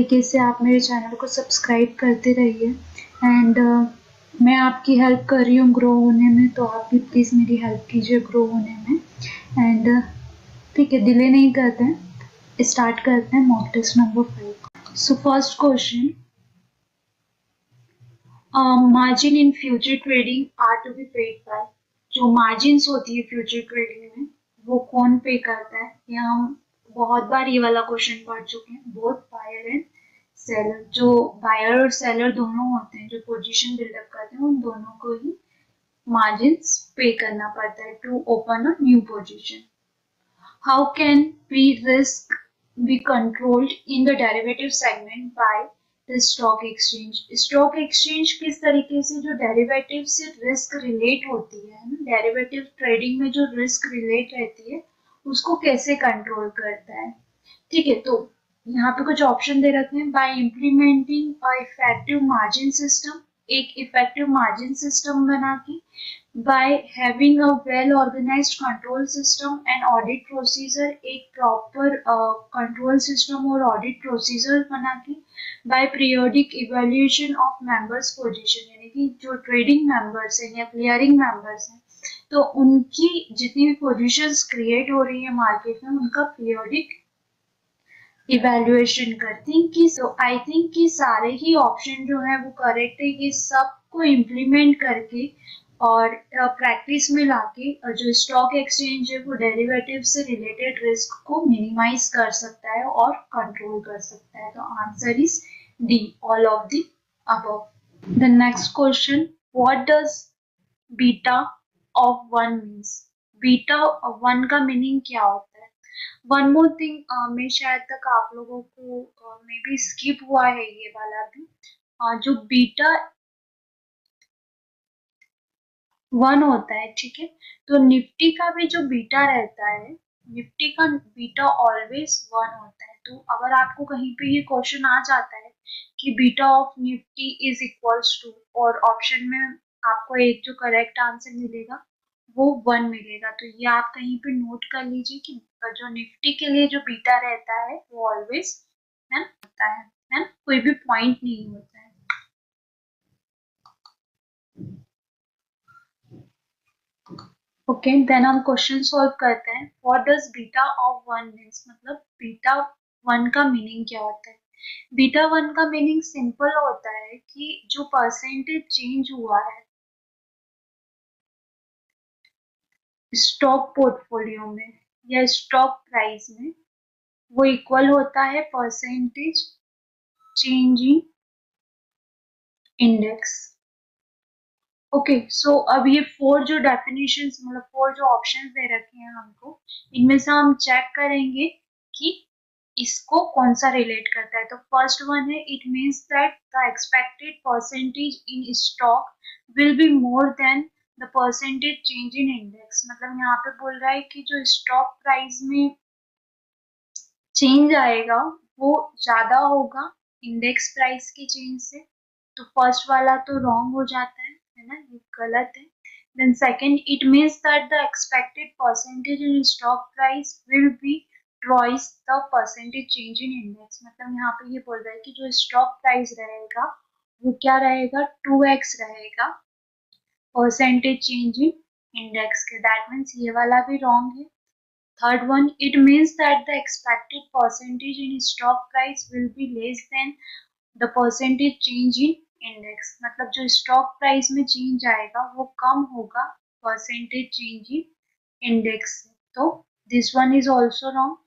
तरीके से आप मेरे चैनल को सब्सक्राइब करते रहिए एंड मैं आपकी हेल्प कर रही हूँ ग्रो होने में, तो आप भी प्लीज़ मेरी हेल्प कीजिए ग्रो होने में। एंड ठीक है, डिले नहीं करते हैं, स्टार्ट करते हैं mock test number 5। So first question, margin in future trading are to be paid by. जो मार्जिन्स होती है फ्यूचर ट्रेडिंग में वो कौन पे करता है? ये हम बहुत बार ये वाला क्वेश्चन पढ़ चुके हैं। बोथ बायर एंड सेलर, जो बायर और सेलर दोनों होते हैं जो पोजीशन बिल्डअप करते हैं, उन दोनों को ही मार्जिन्स पे करना पड़ता है to open a new position. How can we risk be controlled in the derivative segment by the stock exchange? Stock exchange किस तरीके से जो डेरिवेटिव से रिस्क रिलेट होती है ना, डेरिवेटिव ट्रेडिंग में जो रिस्क रिलेट रहती है उसको कैसे कंट्रोल करता है? ठीक है, तो यहाँ पे कुछ ऑप्शन दे रखे हैं। बाय इम्प्लीमेंटिंग अ इफेक्टिव मार्जिन सिस्टम, एक इफेक्टिव मार्जिन सिस्टम बना के, by having a well organized control system and audit procedure, एक proper control system और audit procedure बना के, by periodic evaluation of members position, यानी कि जो trading members हैं या clearing members हैं तो उनकी जितनी भी पोजीशंस क्रिएट हो रही है मार्केट में उनका पीरियोडिक इवेल्युएशन करती हैं कि आई थिंक कि सारे ही ऑप्शन जो है वो करेक्ट है। ये सबको इम्प्लीमेंट करके और प्रैक्टिस में लाके जो स्टॉक एक्सचेंज है वो डेरिवेटिव से रिलेटेड रिस्क को मिनिमाइज कर सकता है और कंट्रोल कर सकता है। तो answer is D, all of the above. The next question, what does beta of one means? Beta one का मीनिंग क्या होता है? वन मोर थिंग, मैं शायद तक आप लोगों को मे बी स्किप हुआ है ये वाला भी। जो बीटा वन होता है, ठीक है, तो निफ्टी का भी जो बीटा रहता है, निफ्टी का बीटा ऑलवेज वन होता है। तो अगर आपको कहीं पे ये क्वेश्चन आ जाता है कि beta of Nifty is equals to, और ऑप्शन में आपको एक जो करेक्ट आंसर मिलेगा वो वन मिलेगा, तो ये आप कहीं पे नोट कर लीजिए कि जो निफ्टी के लिए जो बीटा रहता है वो ऑलवेज वन होता है, कोई भी पॉइंट नहीं होता है। ओके, देन हम क्वेश्चन सॉल्व करते हैं। What does beta of one means? मतलब बीटा वन का मीनिंग क्या होता है? बीटा वन का मीनिंग सिंपल होता है कि जो परसेंटेज चेंज हुआ है स्टॉक पोर्टफोलियो में या स्टॉक प्राइस में, वो इक्वल होता है percentage change in index. Okay, so अब ये फोर जो डेफिनेशंस, मतलब फोर जो ऑप्शंस दे रखे हैं हमको, इनमें से हम चेक करेंगे कि इसको कौन सा रिलेट करता है। तो फर्स्ट वन है, it means that the expected percentage in stock will be more than the percentage change in index. मतलब यहाँ पे बोल रहा है कि जो स्टॉक प्राइस में चेंज आएगा वो ज्यादा होगा इंडेक्स प्राइस के चेंज से। तो फर्स्ट वाला तो रॉन्ग हो जाता है ना, ये गलत है। Then second, it means that the expected percentage in stock price will be twice the percentage change in index. मतलब यहाँ पे ये बोल रहा है कि जो स्टॉक प्राइस रहेगा वो क्या रहेगा, 2x रहेगा परसेंटेज चेंज इन इंडेक्स के। दैट मीन्स ये वाला भी रॉन्ग है। Third one, it means that the expected percentage in stock price will be less than the percentage change in index। मतलब जो stock price में change आएगा वो कम होगा percentage change in index से। तो this one is also wrong।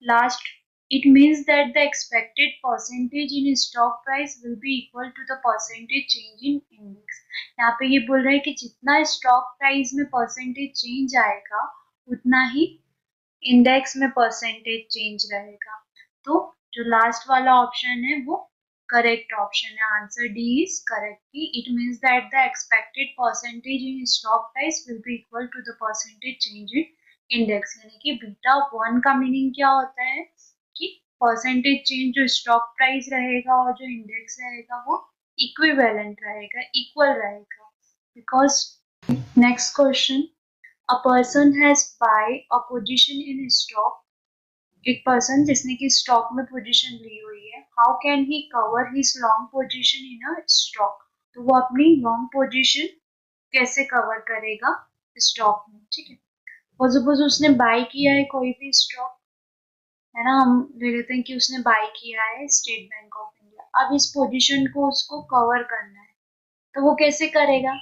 Last, it means that the expected percentage in stock price will be equal to the percentage change in index। यहाँ पे ये बोल रहा है कि जितना stock price में percentage change आएगा उतना ही इंडेक्स में परसेंटेज चेंज रहेगा। तो जो लास्ट वाला ऑप्शन है वो करेक्ट ऑप्शन है। Answer D is correct. It means that the expected percentage in stock price will be equal to the percentage change in index. यानी कि बीटा वन का मीनिंग क्या होता है कि परसेंटेज चेंज जो स्टॉक प्राइस रहेगा और जो इंडेक्स रहेगा वो इक्विवेलेंट रहेगा, इक्वल रहेगा। Because next question, a person has buy a position in stock एक पर्सन जिसने कि स्टॉक में पोजीशन ली हुई है, how can he cover his long position in a stock, तो वो अपनी लॉन्ग पोजीशन कैसे कवर करेगा स्टॉक में, ठीक है। और सपोज उसने बाय किया है कोई भी स्टॉक, है ना, हम ले लेते हैं कि उसने बाय किया है स्टेट बैंक ऑफ इंडिया, अब इस पोजीशन को उसको कवर करना है, तो वो कैसे करेगा,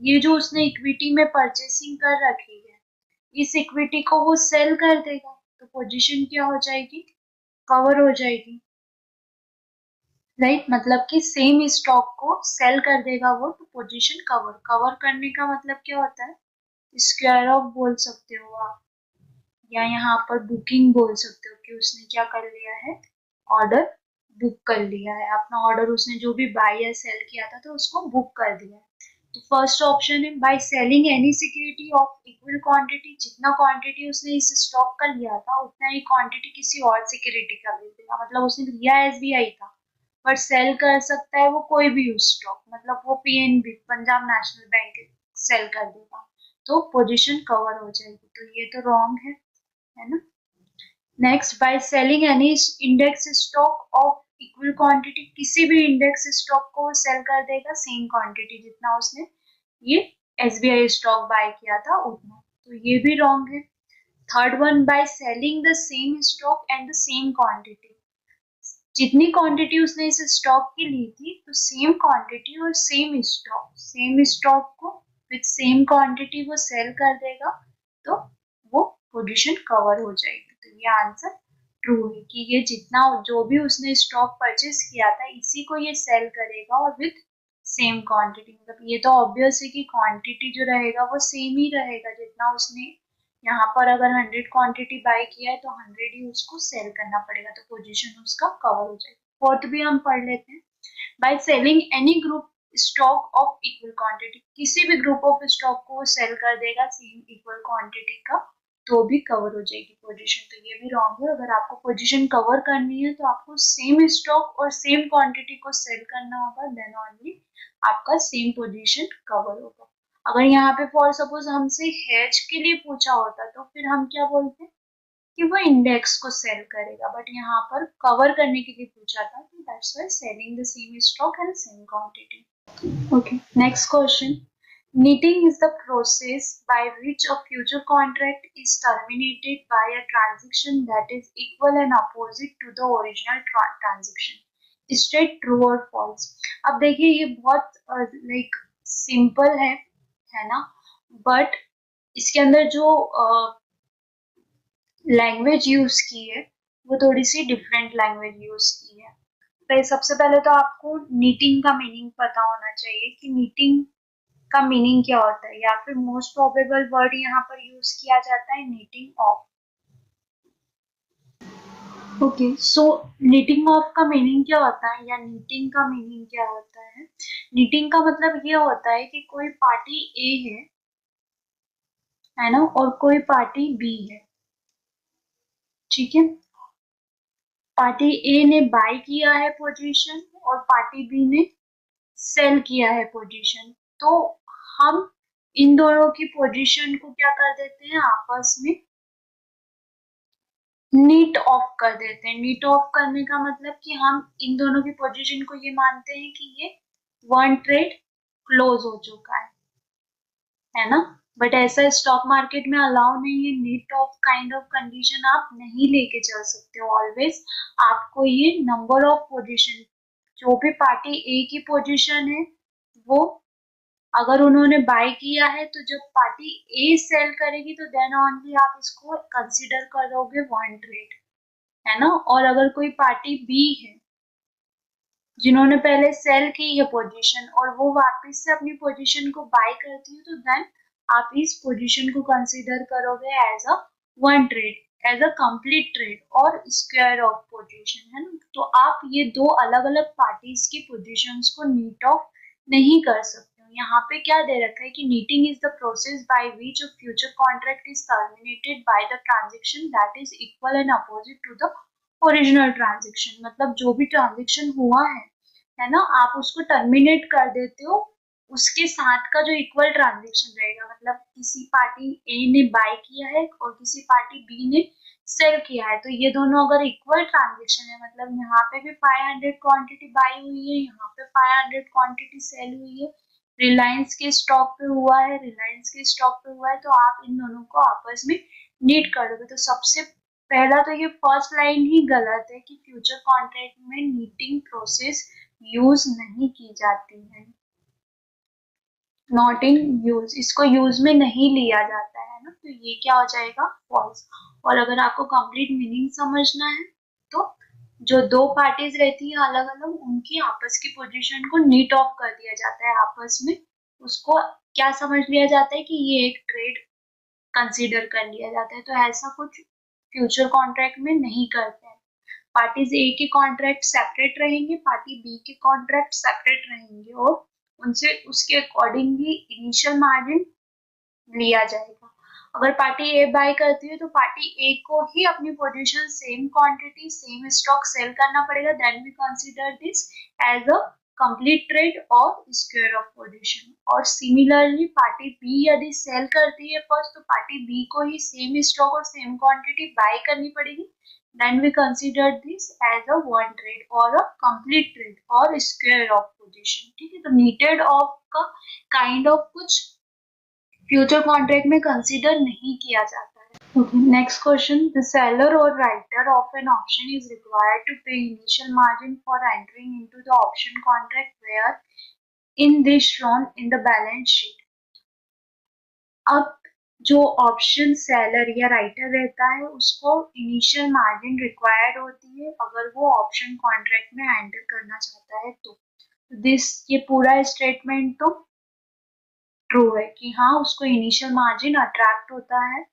ये जो उसने इक्विटी में परचेसिंग कर रखी है, इस इक्विटी को वो सेल कर देगा, तो पोजीशन क्या हो जाएगी, कवर हो जाएगी, राइट। मतलब कि सेम स्टॉक को सेल कर देगा वो, तो पोजीशन कवर, कवर करने का मतलब क्या होता है, स्क्वायर ऑफ बोल सकते हो आप, या यहाँ पर बुकिंग बोल सकते हो कि उसने क्या कर लिया है, ऑर्डर बुक कर लिया है, अपना ऑर्डर उसने जो भी बाय या सेल किया था तो उसको बुक कर दिया है। तो फर्स्ट ऑप्शन है by selling any security of equal quantity, जितना क्वांटिटी उसने इस स्टॉक का लिया था उतना ही क्वांटिटी किसी और सिक्योरिटी का बेच देगा, मतलब उसने लिया एसबीआई था बट सेल कर सकता है वो कोई भी स्टॉक, मतलब वो PNB Punjab National Bank sell कर देगा, तो पोजीशन कवर हो जाएगी, तो ये तो रॉन्ग है ना। Next by selling any index stock of equal quantity, किसी भी इंडेक्स स्टॉक को सेल कर देगा सेम क्वांटिटी जितना उसने ये एसबीआई स्टॉक बाय किया था उतना, तो ये भी रॉन्ग है। Third one by selling the same stock and the same quantity, जितनी क्वांटिटी उसने इस स्टॉक की ली थी तो सेम क्वांटिटी और सेम स्टॉक को विथ सेम क्वांटिटी वो सेल कर देगा, तो वो पोजीशन कवर हो जाएगी, तो ये आंसर ट्रू है कि ये जितना जो भी उसने स्टॉक परचेस किया था इसी को ये सेल करेगा और विथ सेम क्वांटिटी, मतलब ये तो ऑब्वियस है कि क्वांटिटी जो रहेगा वो सेम ही रहेगा, जितना उसने यहाँ पर अगर 100 क्वांटिटी बाय किया है तो 100 ही उसको सेल करना पड़ेगा, तो पोजीशन उसका कवर हो जाएगा। फोर्थ भी हम पढ़ लेते हैं, by selling any group stock of equal quantity, किसी भी ग्रुप ऑफ स्टॉक को सेल कर देगा सेम इक्वल क्वांटिटी का, तो भी कवर हो जाएगी पोजीशन, तो ये भी रॉन्ग है। अगर आपको पोजीशन कवर करनी है तो आपको सेम स्टॉक और सेम क्वांटिटी को सेल करना होगा, देन ओनली आपका सेम पोजीशन कवर होगा। अगर यहाँ पे फॉर सपोज हमसे हेज के लिए पूछा होता तो फिर हम क्या बोलते हैं कि वो इंडेक्स को सेल करेगा, बट यहाँ पर कवर करने के लिए पूछा था, तो that's why selling the same stock and same quantity. Okay, next question. Knitting is the process by which a future contract is terminated by a transaction that is equal and opposite to the original transaction. State true or false. अब देखिए ये बहुत like simple है ना, but इसके अंदर जो language use की है वो थोड़ी सी डिफरेंट लैंग्वेज यूज की है। तो सबसे पहले तो आपको नीटिंग का मीनिंग पता होना चाहिए कि नीटिंग का मीनिंग क्या होता है, या फिर मोस्ट प्रोबेबल वर्ड यहाँ पर यूज किया जाता है knitting of. Okay, so knitting of का मीनिंग क्या होता है या नीटिंग का मीनिंग क्या होता है, नीटिंग का मतलब ये होता है कि कोई पार्टी ए है ना, और कोई पार्टी बी है, ठीक है। पार्टी ए ने बाय किया है पोजीशन और पार्टी बी ने सेल किया है पोजीशन, तो हम इन दोनों की पोजीशन को क्या कर देते हैं, आपस में नीट ऑफ कर देते हैं। नीट ऑफ करने का मतलब कि हम इन दोनों की पोजीशन को ये मानते हैं कि ये वन ट्रेड क्लोज हो चुका है ना। बट ऐसा स्टॉक मार्केट में अलाउ नहीं है, net off kind of condition आप नहीं लेके चल सकते हो। ऑलवेज आपको ये नंबर ऑफ पोजीशन, जो भी पार्टी ए की पोजीशन है वो अगर उन्होंने बाय किया है, तो जब पार्टी ए सेल करेगी तो देन ओनली आप इसको कंसीडर करोगे वन ट्रेड, है ना। और अगर कोई पार्टी बी है जिन्होंने पहले सेल की है पोजीशन और वो वापस से अपनी पोजीशन को बाय करती है, तो देन आप इस पोजीशन को कंसीडर करोगे as a one trade, as a complete trade और स्क्वायर ऑफ पोजीशन, है ना। तो आप ये दो अलग अलग पार्टीज की पोजीशंस को नीट ऑफ नहीं कर सकते हो। यहाँ पे क्या दे रखा है कि netting is the process by which a future contract is terminated by the transaction that is equal and opposite to the original transaction, मतलब जो भी ट्रांजेक्शन हुआ है ना, आप उसको टर्मिनेट कर देते हो उसके साथ का जो इक्वल ट्रांजेक्शन रहेगा, मतलब किसी पार्टी ए ने बाय किया है और किसी पार्टी बी ने सेल किया है, तो ये दोनों अगर इक्वल ट्रांजेक्शन है, मतलब यहाँ पे भी 500 क्वांटिटी बाई हुई है, यहाँ पे 500 क्वांटिटी सेल हुई है, रिलायंस के स्टॉक पे हुआ है, रिलायंस के स्टॉक पे हुआ है, तो आप इन दोनों को आपस में नीट कर दोगे। तो सबसे पहला तो ये फर्स्ट लाइन ही गलत है कि फ्यूचर कॉन्ट्रैक्ट में नीटिंग प्रोसेस यूज नहीं की जाती है, नॉट इन यूज, इसको यूज में नहीं लिया जाता है ना, तो ये क्या हो जाएगा, फॉल्स। और अगर आपको कंप्लीट मीनिंग समझना है तो जो दो पार्टीज रहती है अलग अलग, उनकी आपस की पोजीशन को नीट ऑफ कर दिया जाता है आपस में, उसको क्या समझ लिया जाता है कि ये एक ट्रेड कंसीडर कर लिया जाता है। तो ऐसा कुछ फ्यूचर कॉन्ट्रैक्ट में नहीं करते हैं। पार्टीज ए के कॉन्ट्रैक्ट सेपरेट रहेंगे, पार्टी बी के कॉन्ट्रैक्ट सेपरेट रहेंगे, और उनसे उसके अकॉर्डिंगली इनिशियल मार्जिन लिया जाएगा। अगर पार्टी ए बाय करती है तो पार्टी ए को ही अपनी position same quantity same stock sell करना पड़ेगा, then we consider this as a complete trade और स्क्वायर ऑफ पोजीशन। और सिमिलरली पार्टी बी यदि सेल करती है फर्स्ट, तो पार्टी बी को ही सेम स्टॉक और सेम क्वांटिटी बाय करनी पड़ेगी, then we consider this as a one trade or a complete trade और square of position। ठीक है, तो needed of का kind of कुछ फ्यूचर कॉन्ट्रैक्ट में कंसीडर नहीं किया जाता है। Okay, next question, the seller or writer of an option is required to pay initial margin for entering into the option contract where in this shown in the balance sheet। अब जो option seller या writer रहता है उसको initial margin required होती है अगर वो ऑप्शन कॉन्ट्रैक्ट में एंटर करना चाहता है तो दिस, ये पूरा स्टेटमेंट तो ट्रू है कि हाँ उसको इनिशियल मार्जिन अट्रैक्ट होता है,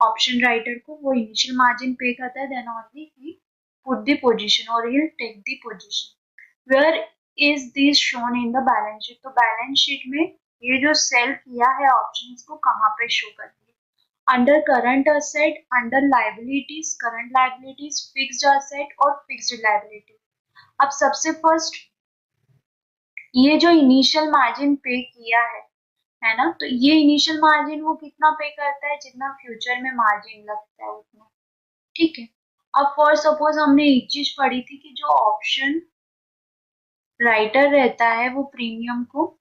ऑप्शन राइटर को वो इनिशियल मार्जिन पे करता है, then only he put the position और he take the position. Where is this shown in the balance sheet, तो बैलेंस शीट में ये जो सेल किया है ऑप्शन को कहाँ पे शो करेंगे, under current asset, under liabilities, current liabilities, fixed asset और फिक्स्ड लाइबिलिटी। अब सबसे फर्स्ट ये जो इनिशियल मार्जिन पे किया है ना, तो ये इनिशियल मार्जिन वो कितना पे करता है, जितना फ्यूचर में मार्जिन लगता है उतना। ठीक है, अब फॉर सपोज हमने एक चीज पढ़ी थी कि जो ऑप्शन राइटर रहता है वो प्रीमियम को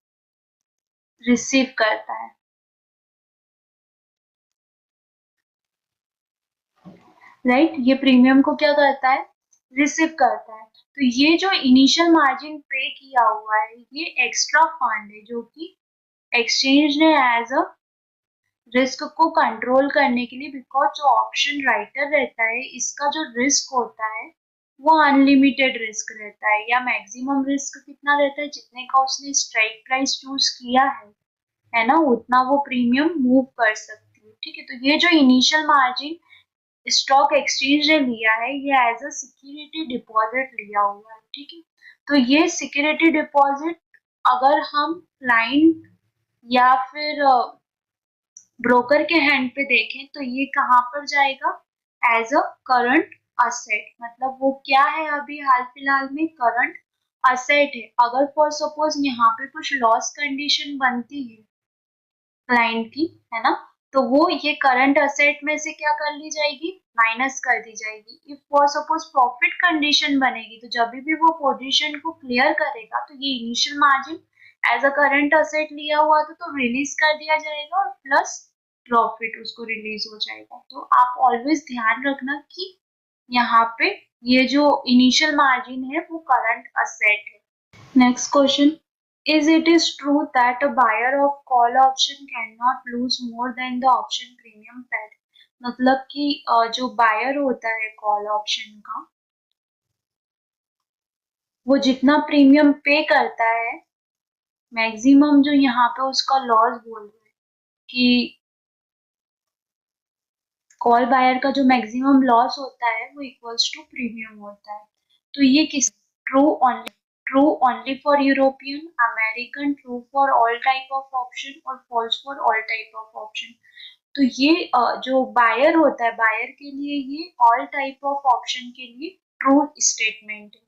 रिसीव करता है, राइट, ये प्रीमियम को क्या करता है, रिसीव करता है। तो ये जो इनिशियल मार्जिन पे किया हुआ है ये एक्स्ट्रा फंड है जो कि एक्सचेंज ने एज अ रिस्क को कंट्रोल करने के लिए, बिकॉज जो ऑप्शन राइटर रहता है इसका जो रिस्क होता है वो अनलिमिटेड रिस्क रहता है, या मैक्सिमम रिस्क कितना रहता है, जितने का उसने स्ट्राइक प्राइस चूज किया है ना, उतना वो प्रीमियम मूव कर सकती है। ठीक है, तो ये जो इनिशियल मार्जिन स्टॉक एक्सचेंज ने लिया है ये एज अ सिक्योरिटी डिपॉजिट लिया हुआ है। ठीक है, तो ये सिक्योरिटी डिपॉजिट अगर हम क्लाइंट या फिर ब्रोकर के हैंड पे देखें तो ये कहाँ पर जाएगा, एज अ करंट असेट, मतलब वो क्या है अभी हाल फिलहाल में करंट असेट है। अगर फॉर सपोज यहाँ पे कुछ लॉस कंडीशन बनती है क्लाइंट की, है ना, तो वो ये करंट असेट में से क्या कर ली जाएगी, माइनस कर दी जाएगी। If for suppose profit condition बनेगी तो जब भी वो पोजीशन को क्लियर करेगा तो ये initial margin as a current asset लिया हुआ था तो रिलीज कर दिया जाएगा और प्लस प्रॉफिट उसको रिलीज हो जाएगा। तो आप ऑलवेज ध्यान रखना कि यहाँ पे ये जो इनिशियल मार्जिन है वो करंट असेट है। Next question. Is it is true that a buyer of call option cannot lose more than the option premium paid? मतलब कि जो बायर होता है कॉल ऑप्शन का वो जितना प्रीमियम पे करता है मैक्सिमम जो यहाँ पे उसका लॉस बोल रहे हैं कि कॉल बायर का जो मैक्सिमम लॉस होता है वो इक्वल्स टू प्रीमियम होता है। तो ये किस, true only for European, American, true for all type of option और false for all type of option. तो ये जो बायर होता है बायर के लिए ये ऑल टाइप ऑफ ऑप्शन के लिए ट्रू स्टेटमेंट है,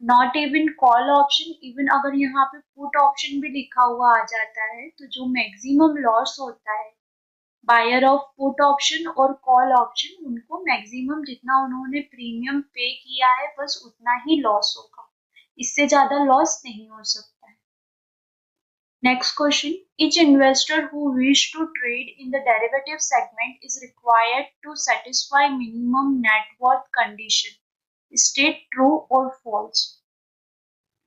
not even call option. Even अगर यहाँ पे पुट ऑप्शन भी लिखा हुआ आ जाता है तो जो मैक्सिमम लॉस होता है बायर ऑफ पुट ऑप्शन और कॉल ऑप्शन, उनको मैक्सिमम जितना उन्होंने प्रीमियम पे किया है बस उतना ही लॉस होगा, इससे ज्यादा लॉस नहीं हो सकता है। Next question, each investor who wish to trade in the derivative segment is required to satisfy minimum net worth condition, state true or false।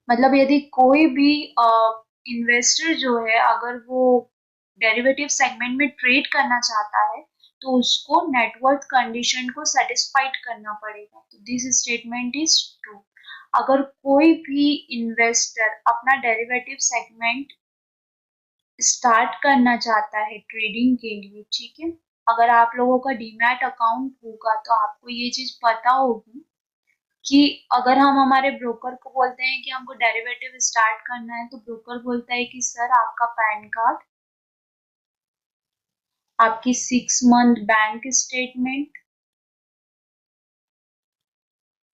मतलब यदि कोई भी इन्वेस्टर जो है अगर वो डेरिवेटिव सेगमेंट में ट्रेड करना चाहता है तो उसको नेटवर्थ कंडीशन को सेटिस्फाइड करना पड़ेगा, तो दिस स्टेटमेंट इज ट्रू। अगर कोई भी इन्वेस्टर अपना डेरिवेटिव सेगमेंट स्टार्ट करना चाहता है ट्रेडिंग के लिए, ठीक है, अगर आप लोगों का डीमैट अकाउंट होगा तो आपको ये चीज पता होगी कि अगर हम हमारे ब्रोकर को बोलते हैं कि हमको डेरिवेटिव स्टार्ट करना है तो ब्रोकर बोलता है कि सर आपका पैन कार्ड, आपकी 6 मंथ बैंक स्टेटमेंट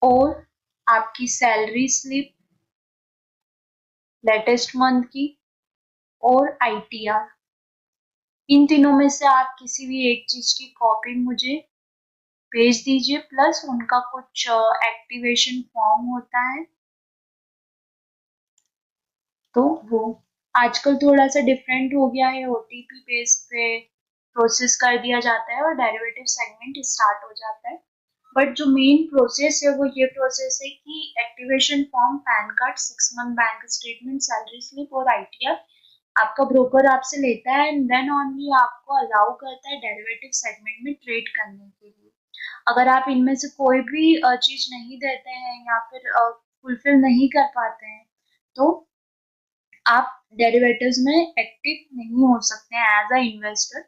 और आपकी सैलरी स्लिप लेटेस्ट मंथ की और आईटीआर, इन तीनों में से आप किसी भी एक चीज की कॉपी मुझे भेज दीजिए, प्लस उनका कुछ एक्टिवेशन फॉर्म होता है, तो वो आजकल थोड़ा सा डिफरेंट हो गया है, ओटीपी बेस पे प्रोसेस कर दिया जाता है और डेरिवेटिव सेगमेंट स्टार्ट हो जाता है। बट जो मेन प्रोसेस है वो ये प्रोसेस है कि activation form, pan card, 6 month bank statement, salary slip और आईटीआर आपका ब्रोकर आपसे लेता है एंड देन ओनली आपको अलाउ करता है डेरिवेटिव सेगमेंट में ट्रेड करने के लिए। अगर आप इनमें से कोई भी चीज नहीं देते हैं या फिर फुलफिल नहीं कर पाते हैं तो आप डेरिवेटिव्स में एक्टिव नहीं हो सकते हैं एज अ इन्वेस्टर,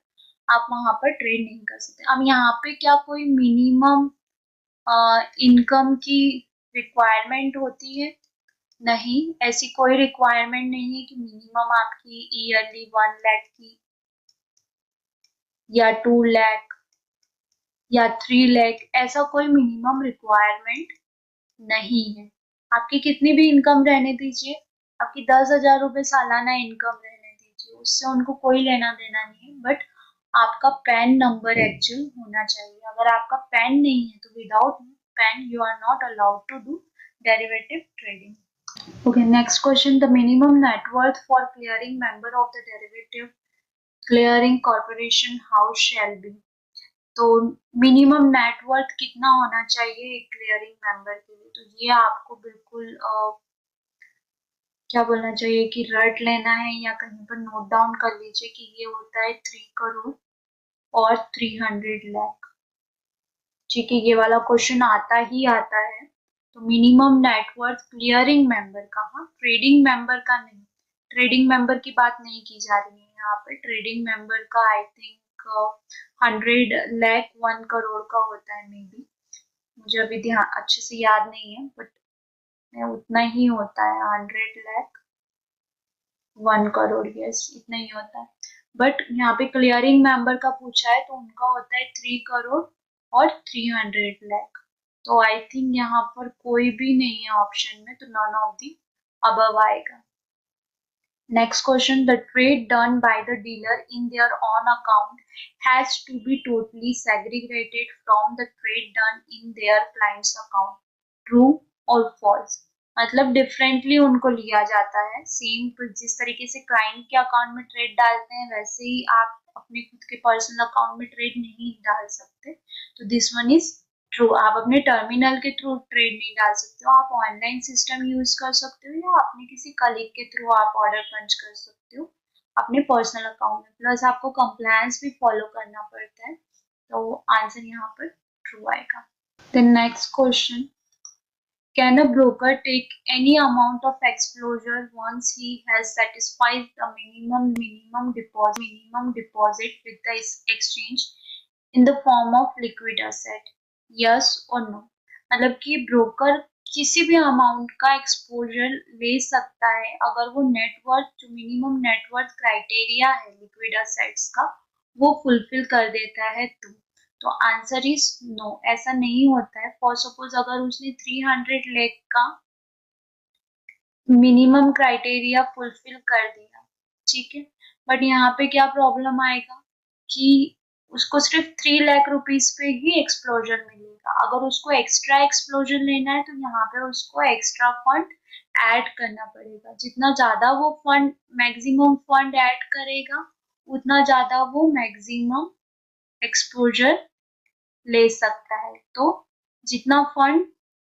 आप वहां पर ट्रेड नहीं कर सकते। अब यहाँ पे क्या कोई मिनिमम इनकम की रिक्वायरमेंट होती है? नहीं, ऐसी कोई रिक्वायरमेंट नहीं है कि मिनिमम आपकी ईयरली 1 लाख की या 2 लाख या 3 लाख, ऐसा कोई मिनिमम रिक्वायरमेंट नहीं है। आपकी कितनी भी इनकम रहने दीजिए, आपकी 10,000 रुपये सालाना इनकम रहने दीजिए, उससे उनको कोई लेना देना नहीं है, बट आपका पैन नंबर एक्चुअल होना चाहिए। अगर आपका पैन नहीं है तो without PAN you are not allowed to do derivative trading. Okay, next question. The minimum net worth for clearing member of the derivative clearing corporation house shall be। तो minimum net worth कितना होना चाहिए एक clearing member के लिए, तो ये आपको बिल्कुल क्या बोलना चाहिए कि रट लेना है या कहीं पर नोट डाउन कर लीजिए कि ये होता है 3 करोड़ और 300 लाख। ठीक है, ये वाला क्वेश्चन आता ही आता है। तो मिनिमम नेटवर्थ क्लियरिंग मेंबर का, हाँ, ट्रेडिंग मेंबर का नहीं, ट्रेडिंग मेंबर की बात नहीं की जा रही है यहाँ पे। ट्रेडिंग मेंबर का आई थिंक 100 लाख 1 करोड़ का होता है, मे बी, मुझे अभी ध्यान अच्छे से याद नहीं है, बट उतना ही होता है, 100 लाख 1 करोड़, यस इतना ही होता है। बट यहाँ पे क्लियरिंग मेंबर का पूछा है तो उनका होता है 3 करोड़ और 300 लाख। तो आई थिंक यहाँ पर कोई भी नहीं है ऑप्शन में, तो नॉन ऑफ दी अबव आएगा। Next question, the trade done by the dealer in their own account has to be totally segregated from the trade done in their client's account, true or false। मतलब differently उनको लिया जाता है, same जिस तरीके से client के account में ट्रेड डालते हैं वैसे ही आप अपने खुद के पर्सनल अकाउंट में ट्रेड नहीं डाल सकते, तो दिस वन इज ट्रू। आप अपने टर्मिनल के थ्रू ट्रेड नहीं डाल सकते हो, आप ऑनलाइन सिस्टम यूज कर सकते हो या अपने किसी कलीग के थ्रू आप ऑर्डर पंच कर सकते हो अपने पर्सनल अकाउंट में, प्लस आपको कंप्लायंस भी फॉलो करना पड़ता है, तो आंसर यहाँ पर ट्रू आएगा। The next question, can a broker take any amount of exposure once he has satisfied the minimum deposit with the exchange in the form of liquid asset, yes or no। मतलब कि broker किसी भी amount का exposure ले सकता है अगर वो नेटवर्थ, जो मिनिमम नेटवर्थ क्राइटेरिया है लिक्विड असेट्स का, वो फुलफिल कर देता है तो आंसर इज नो, ऐसा नहीं होता है। फॉर सपोज अगर उसने 300 लाख का मिनिमम क्राइटेरिया फुलफिल कर दिया, ठीक है, बट यहाँ पे क्या प्रॉब्लम आएगा कि उसको सिर्फ 3 लाख रुपीस पे ही एक्सप्लोजर मिलेगा। अगर उसको एक्स्ट्रा एक्सप्लोजर लेना है तो यहाँ पे उसको एक्स्ट्रा फंड ऐड करना पड़ेगा। जितना ज्यादा वो फंड मैक्सिमम फंड ऐड करेगा उतना ज्यादा वो मैक्सिमम एक्सपोजर ले सकता है। तो जितना फंड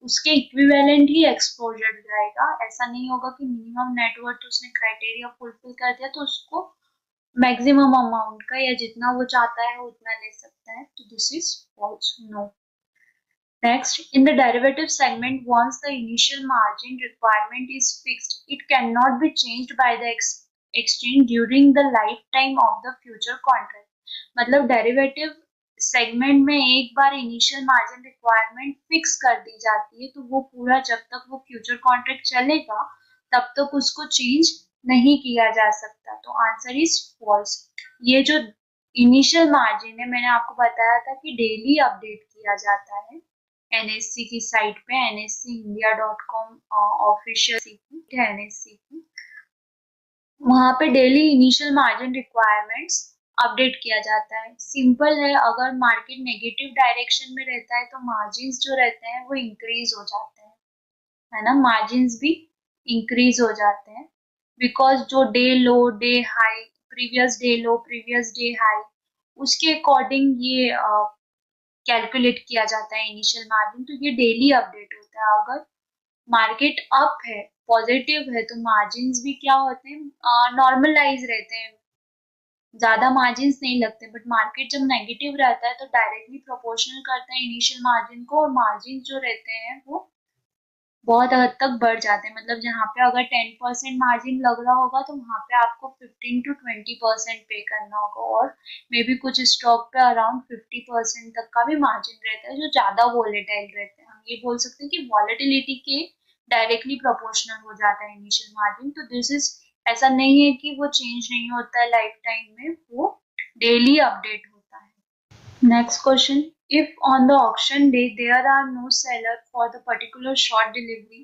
उसके इक्विवेलेंट ही एक्सपोजर जाएगा। ऐसा नहीं होगा कि मिनिमम नेटवर्थ उसने क्राइटेरिया फुलफिल कर दिया तो उसको मैक्सिमम अमाउंट का या जितना वो चाहता है उतना ले सकता है। तो this is false, no. Next, in the derivative segment, once the initial margin requirement is fixed, it cannot be changed by the exchange during the lifetime of the future contract. मतलब डेरिवेटिव सेगमेंट में एक बार initial margin requirement fix कर दी जाती है तो वो पूरा जब तक वो फ्यूचर कॉन्ट्रैक्ट चलेगा तब तक उसको चेंज नहीं किया जा सकता। तो आंसर इज फॉल्स। ये जो इनिशियल मार्जिन है मैंने आपको बताया था कि डेली अपडेट किया जाता है एनएससी की साइट पे, nsindia.com ऑफिशियल सीट है एनएससी की। वहां पे daily initial margin requirements update किया जाता है। सिंपल है, अगर मार्केट नेगेटिव डायरेक्शन में रहता है तो मार्जिन्स जो रहते हैं वो इंक्रीज हो जाते हैं, है ना, मार्जिन्स भी इंक्रीज हो जाते हैं। बिकॉज जो डे लो डे हाई, प्रीवियस डे लो प्रीवियस डे हाई, उसके अकॉर्डिंग ये कैलकुलेट किया जाता है इनिशियल मार्जिन। तो ये डेली अपडेट होता है। अगर मार्केट अप है, पॉजिटिव है, तो मार्जिन्स भी क्या होते हैं, नॉर्मलाइज रहते हैं, ज्यादा मार्जिन्स नहीं लगते। बट मार्केट जब नेगेटिव रहता है तो डायरेक्टली प्रोपोर्शनल करता है इनिशियल मार्जिन को, और मार्जिन जो रहते हैं वो बहुत हद तक बढ़ जाते हैं। मतलब जहाँ पे अगर 10% मार्जिन लग रहा होगा तो वहां पे आपको 15 to 20% पे करना होगा, और मे बी कुछ स्टॉक पे अराउंड 50% तक का भी मार्जिन रहता है जो ज्यादा वॉलेटाइल रहते हैं। हम ये बोल सकते हैं कि वॉलेटिलिटी के डायरेक्टली प्रोपोर्शनल हो जाता है इनिशियल मार्जिन। तो दिस इज, ऐसा नहीं है कि वो चेंज नहीं होता है लाइफ टाइम में, वो डेली अपडेट होता है। Next question. If on the auction day there are no seller for the particular short delivery,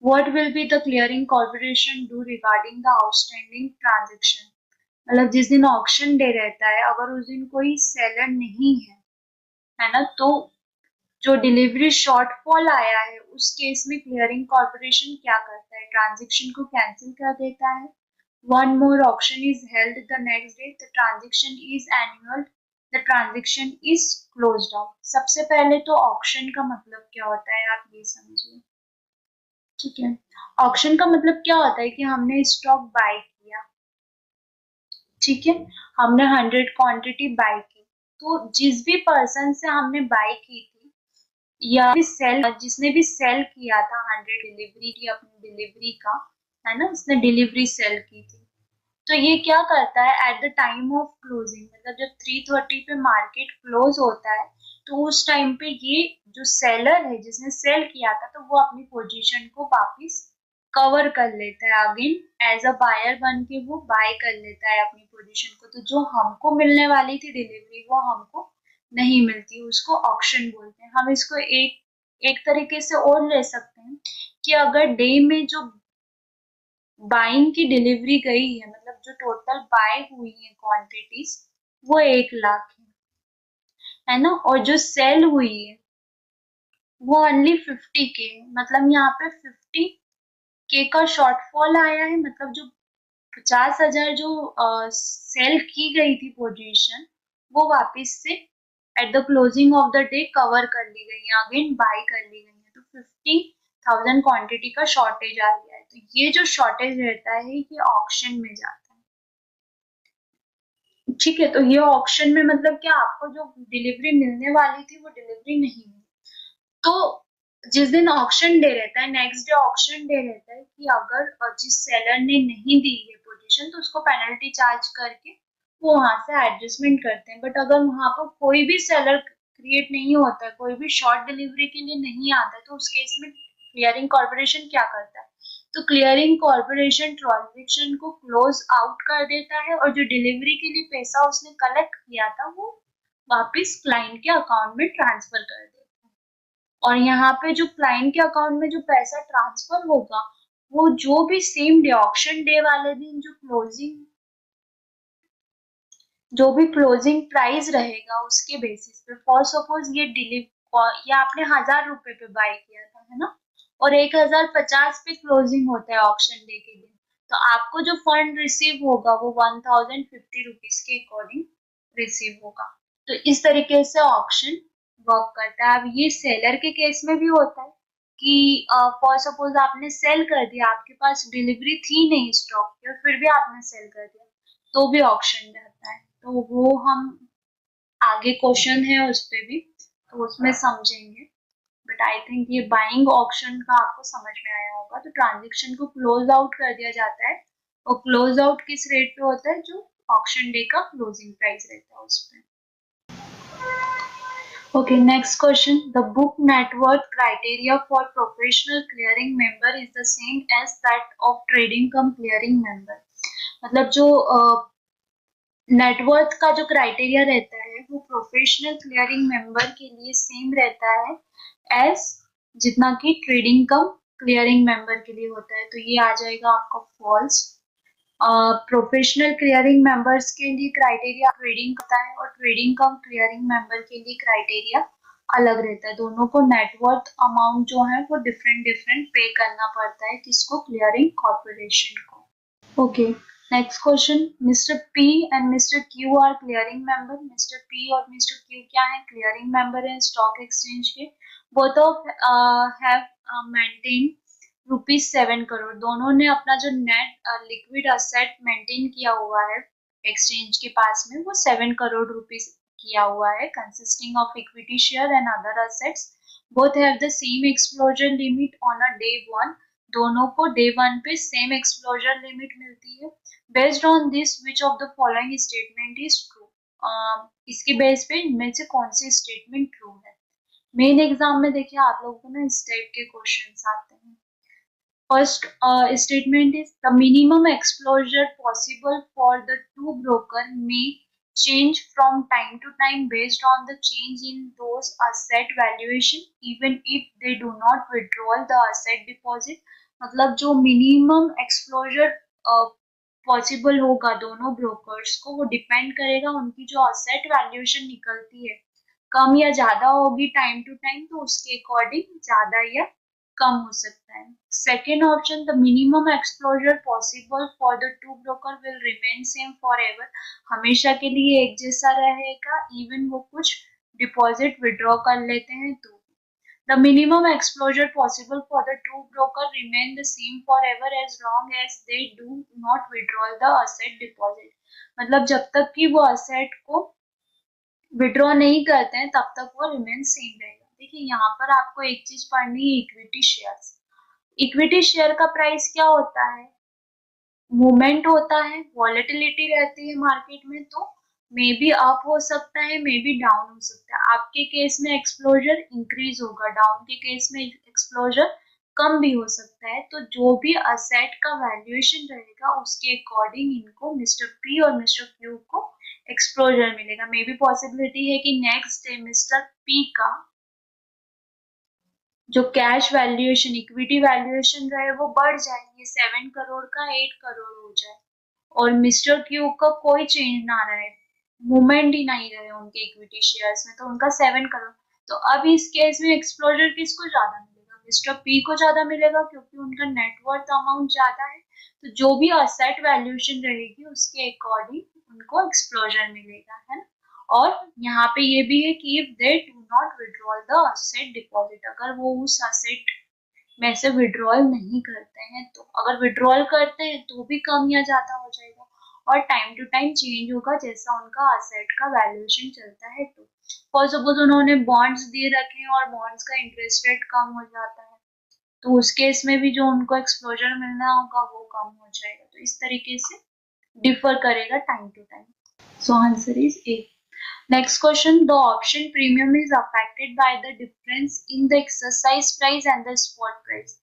what will be the clearing corporation do regarding the outstanding transaction? मतलब जिस दिन auction day रहता है अगर उस दिन कोई सेलर नहीं है ना, तो जो डिलीवरी शॉर्टफॉल आया है उस केस में क्लियरिंग कॉर्पोरेशन क्या करता है, ट्रांजेक्शन को कैंसिल कर देता है। One more auction is held the next day, the transaction is annual, the transaction is closed out. सबसे पहले तो ऑक्शन का मतलब क्या होता है आप ये समझिए, ठीक है। ऑक्शन का मतलब क्या होता है कि हमने स्टॉक बाय किया, ठीक है, हमने 100 क्वांटिटी बाय की, तो जिस भी पर्सन से हमने बाय की थी या भी सेल, जिसने भी सेल किया था 100 डिलीवरी की अपनी डिलीवरी का, है ना, उसने डिलीवरी सेल की थी, तो ये क्या करता है at the time of closing, मतलब जब 3:30 पे मार्केट क्लोज होता है तो उस टाइम पे ये जो सेलर है जिसने सेल किया था तो वो अपनी पोजीशन को वापस कवर कर लेता है, अगेन एज अ बायर बन के वो बाय कर लेता है अपनी पोजीशन को। तो जो हमको मिलने वाली थी डिलीवरी वो हमको नहीं मिलती, उसको ऑक्शन बोलते हैं। हम इसको एक तरीके से और ले सकते हैं कि अगर डे में जो बाइंग की डिलीवरी गई है, मतलब जो टोटल बाय हुई है क्वांटिटीज वो 1 लाख है ना, और जो सेल हुई है वो ओनली 50K, मतलब यहाँ पे 50K का शॉर्टफॉल आया है। मतलब जो 50,000 जो सेल की गई थी पोजीशन वो वापस से at the closing of the day cover कर ली गई है, अगेन बाय कर ली गई है। तो 50,000 क्वांटिटी का शॉर्टेज आ गया है। तो ये जो शॉर्टेज रहता है ये ऑक्शन में जाता है, ठीक है। तो ये ऑक्शन में मतलब क्या, आपको जो डिलीवरी मिलने वाली थी वो डिलीवरी नहीं मिली। तो जिस दिन ऑक्शन डे रहता है, नेक्स्ट डे ऑक्शन डे रहता है, कि अगर जिस सेलर ने नहीं दी है पोजीशन तो उसको पेनल्टी चार्ज करके वो वहां से एडजस्टमेंट करते हैं। बट अगर वहां पर कोई भी सेलर क्रिएट नहीं होता है, कोई भी शॉर्ट डिलीवरी के लिए नहीं आता है, तो उस केस में क्लियरिंग कॉर्पोरेशन क्या करता है, तो क्लियरिंग कॉर्पोरेशन ट्रांजेक्शन को क्लोज आउट कर देता है और जो डिलीवरी के लिए पैसा उसने कलेक्ट किया था वो वापस क्लाइंट के अकाउंट में ट्रांसफर कर देता है। और यहाँ पे जो क्लाइंट के अकाउंट में जो पैसा ट्रांसफर होगा वो जो भी सेम डे ऑक्शन डे वाले दिन जो क्लोजिंग जो भी क्लोजिंग प्राइस रहेगा उसके बेसिस पे, फॉर सपोज ये आपने 1000 रुपए पे बाय किया था, है ना, और 1050 पे क्लोजिंग होता है ऑक्शन डे के दिन, तो आपको जो फंड रिसीव होगा वो 1050 रुपीज के अकॉर्डिंग रिसीव होगा। तो इस तरीके से ऑक्शन वर्क करता है। अब ये सेलर के केस में भी होता है कि फॉर सपोज आपने सेल कर दिया, आपके पास डिलीवरी थी नहीं स्टॉक की और फिर भी आपने सेल कर दिया, तो भी ऑक्शन रहता है। तो वो हम आगे क्वेश्चन है उस पे भी, तो उसमें समझेंगे। बट आई थिंक ये बाइंग ऑप्शन का आपको समझ में आया होगा। तो ट्रांजेक्शन को क्लोज आउट कर दिया जाता है, और क्लोज आउट किस रेट पे होता है, जो ऑक्शन डे का क्लोजिंग प्राइस रहता है उस पे। Okay, next question. The book net worth criteria for professional clearing member is the same as that of trading cum clearing member. मतलब जो नेटवर्थ का जो क्राइटेरिया रहता है वो प्रोफेशनल क्लियरिंग मेंबर के लिए सेम रहता है एज जितना कि ट्रेडिंग कम क्लियरिंग मेंबर के लिए होता है। तो ये आ जाएगा आपका फॉल्स। प्रोफेशनल क्लियरिंग मेंबर्स के लिए क्राइटेरिया ट्रेडिंग होता है और ट्रेडिंग कम क्लियरिंग मेंबर के लिए क्राइटेरिया अलग रहता है। दोनों को नेटवर्थ अमाउंट जो है वो डिफरेंट डिफरेंट पे करना पड़ता है, किसको, क्लियरिंग कॉर्पोरेशन को। Okay, next question. Mr. P and Mr. Q are clearing member. Mr. P और Mr. Q क्या है, clearing member है stock exchange के। Both of have maintained ₹7 crore। दोनों ने अपना जो net liquid asset maintain किया हुआ है exchange के पास में, वो 7 crore रुपीज किया हुआ है, consisting of equity share and other assets. Both have the same exposure limit on a day one। दोनों को डे वन पे सेम एक्सप्लोजर लिमिट मिलती है। Based on this which of the following statement is true. इसके base पे इनमें से कौन सी स्टेटमेंट ट्रू है। मेन एग्जाम में देखिए आप लोगों को ना इस टाइप के क्वेश्चंस आते हैं। First statement is the minimum एक्सप्लोजर possible for the two broker में change from time to time based on the change in those asset valuation even if they do not withdraw the asset deposit। मतलब जो minimum एक्सप्लोजर possible होगा दोनों brokers को, वो depend करेगा उनकी जो असेट वैल्यूएशन निकलती है कम या ज्यादा होगी टाइम टू टाइम, तो उसके अकॉर्डिंग ज्यादा या कम हो सकता है। Second option, the minimum एक्सप्लोजर possible for the two broker will remain same for ever. हमेशा के लिए एक जैसा रहेगा, इवन वो कुछ डिपॉजिट विड्रॉ कर लेते हैं तो। The minimum exposure possible for the two broker remain the same forever as long as they do not withdraw the asset deposit। मतलब जब तक कि वो asset को विड्रॉ नहीं करते हैं तब तक वो रिमेन सेम रहेगा। देखिए यहाँ पर आपको एक चीज पढ़नी है, इक्विटी शेयर। इक्विटी शेयर का प्राइस क्या होता है, मूवमेंट होता है, वॉलेटिलिटी रहती है मार्केट में, तो मे बी अप हो सकता है, मे बी डाउन हो सकता है। आपके केस में एक्सप्लोजर इंक्रीज होगा, डाउन के केस में एक्सप्लोजर कम भी हो सकता है। तो जो भी असेट का वैल्यूएशन रहेगा उसके अकॉर्डिंग इनको मिस्टर पी और मिस्टर क्यू को एक्सप्लोजर मिलेगा। मे बी पॉसिबिलिटी है कि नेक्स्ट डे मिस्टर पी का जो कैश वैल्यूएशन, इक्विटी वैल्यूएशन रहे वो बढ़ जाए, ये 7 करोड़ का 8 करोड़ हो जाए, और मिस्टर क्यू का कोई चेंज ना रहे, मूवमेंट ही नहीं रहे उनके इक्विटी शेयर्स में, तो उनका 7 करोड़। तो अब इस केस में एक्सप्लोजर किसको ज्यादा मिलेगा, मिस्टर पी को ज्यादा मिलेगा, क्योंकि उनका नेटवर्थ अमाउंट ज्यादा है। तो जो भी असेट वैल्यूएशन रहेगी उसके अकॉर्डिंग उनको एक्सप्लोजर मिलेगा, है ना। और यहाँ पे ये भी है कि if they do not withdrawal the asset deposit, अगर वो उस असेट में से विड्रॉल नहीं करते हैं, तो अगर विड्रॉल करते हैं तो भी कम या ज्यादा हो जाएगा, और टाइम टू टाइम चेंज होगा जैसा उनका असेट का वैल्यूएशन चलता है। तो फॉर सपोज उन्होंने बॉन्ड्स दिए रखे हैं और बॉन्ड्स का इंटरेस्ट रेट कम हो जाता है, तो उस केस में भी जो उनको एक्सप्लोजर मिलना होगा वो कम हो जाएगा। तो इस तरीके से डिफर करेगा time to time. So answer is A. Next question, the option premium is affected by the difference in the exercise price and the spot price।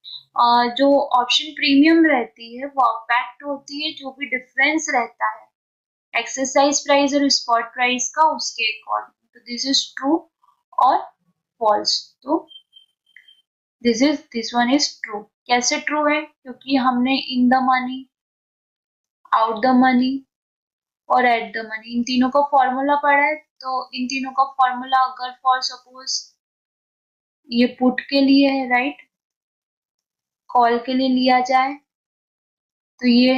जो ऑप्शन प्रीमियम रहती है वो अफेक्ट होती है जो भी डिफरेंस रहता है एक्सरसाइज प्राइस और स्पॉट प्राइस का, उसके अकॉर्डिंग। तो दिस इज ट्रू और फॉल्स। तो दिस वन इज ट्रू। कैसे ट्रू है, क्योंकि हमने in the money, out the money और एट द मनी, इन तीनों का फॉर्मूला पढ़ा है, तो इन तीनों का फॉर्मूला अगर फॉर सपोज ये पुट के लिए है, राइट, कॉल के लिए लिया जाए तो ये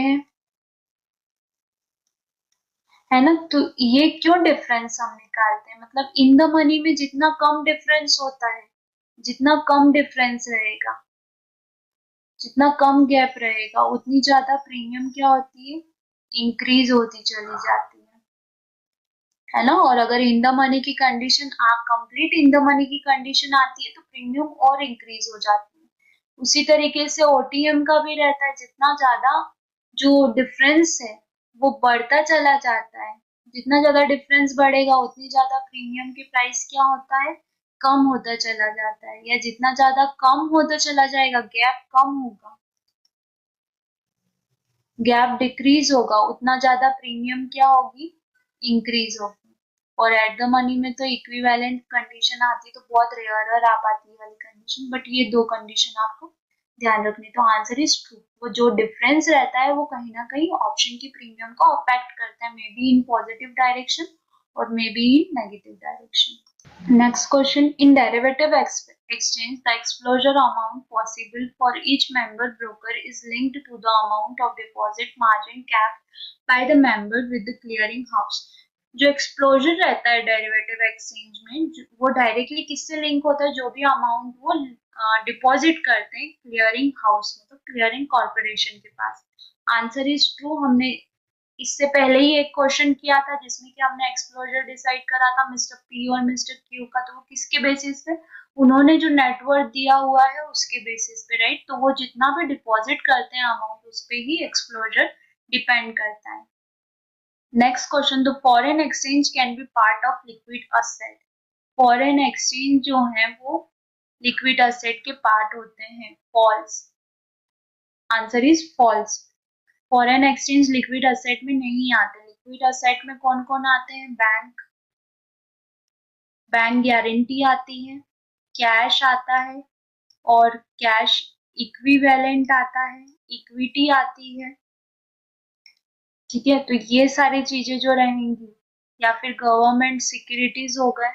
है ना। तो ये क्यों डिफरेंस हम निकालते हैं, मतलब इन द मनी में जितना कम डिफरेंस होता है, जितना कम डिफरेंस रहेगा, जितना कम गैप रहेगा, उतनी ज्यादा प्रीमियम क्या होती है, इंक्रीज होती चली जाती है ना। और अगर इन द मनी की condition complete in the money की कंडीशन आती है तो प्रीमियम और इंक्रीज हो जाती है। उसी तरीके से ओटीएम का भी रहता है, जितना ज्यादा जो डिफरेंस है वो बढ़ता चला जाता है, जितना ज्यादा डिफरेंस बढ़ेगा उतनी ज्यादा प्रीमियम की प्राइस क्या होता है, कम होता चला जाता है, या जितना ज्यादा कम होता चला जाएगा, गैप कम होगा, गैप डिक्रीज होगा, उतना ज्यादा प्रीमियम क्या होगी, इंक्रीज होगी। और एट द मनी में तो इक्विवेलेंट कंडीशन आती है, तो बहुत रेयर आ पाती है वाली कंडीशन, बट ये दो कंडीशन आपको ध्यान रखनी। तो आंसर इज ट्रू, वो जो डिफरेंस रहता है वो कहीं ना कहीं ऑप्शन की प्रीमियम को अफेक्ट करता है, may be in positive direction और may be in negative direction. Next question. In derivative exchange, the exposure amount possible for each member broker is linked to the amount of deposit margin capped by the member with the clearing house. जो एक्सप्लोजर रहता है derivative exchange में, वो directly किससे link होता है, जो भी अमाउंट वो डिपॉजिट करते हैं क्लियरिंग हाउस में, तो क्लियरिंग कॉर्पोरेशन के पास। Answer is true. हमने इससे पहले ही एक क्वेश्चन किया था जिसमें कि हमने एक्सप्लोजर डिसाइड करा था मिस्टर पी और मिस्टर क्यू का, तो वो किसके बेसिस पे, उन्होंने जो नेटवर्क दिया हुआ है उसके बेसिस पे, राइट। तो वो जितना भी डिपॉजिट करते हैं अमाउंट, उस पे ही एक्सप्लोजर डिपेंड करता है। Next question, the foreign exchange can be part of liquid asset. Foreign exchange जो है वो लिक्विड असेट के पार्ट होते हैं, false. Answer is false. Foreign exchange liquid asset में नहीं आते। लिक्विड असेट में कौन कौन आते हैं, बैंक गारंटी आती है, कैश आता है, और कैश इक्विवेलेंट आता है, इक्विटी आती है, ठीक है। तो ये सारी चीजें जो रहेंगी, या फिर गवर्नमेंट सिक्योरिटीज हो गए,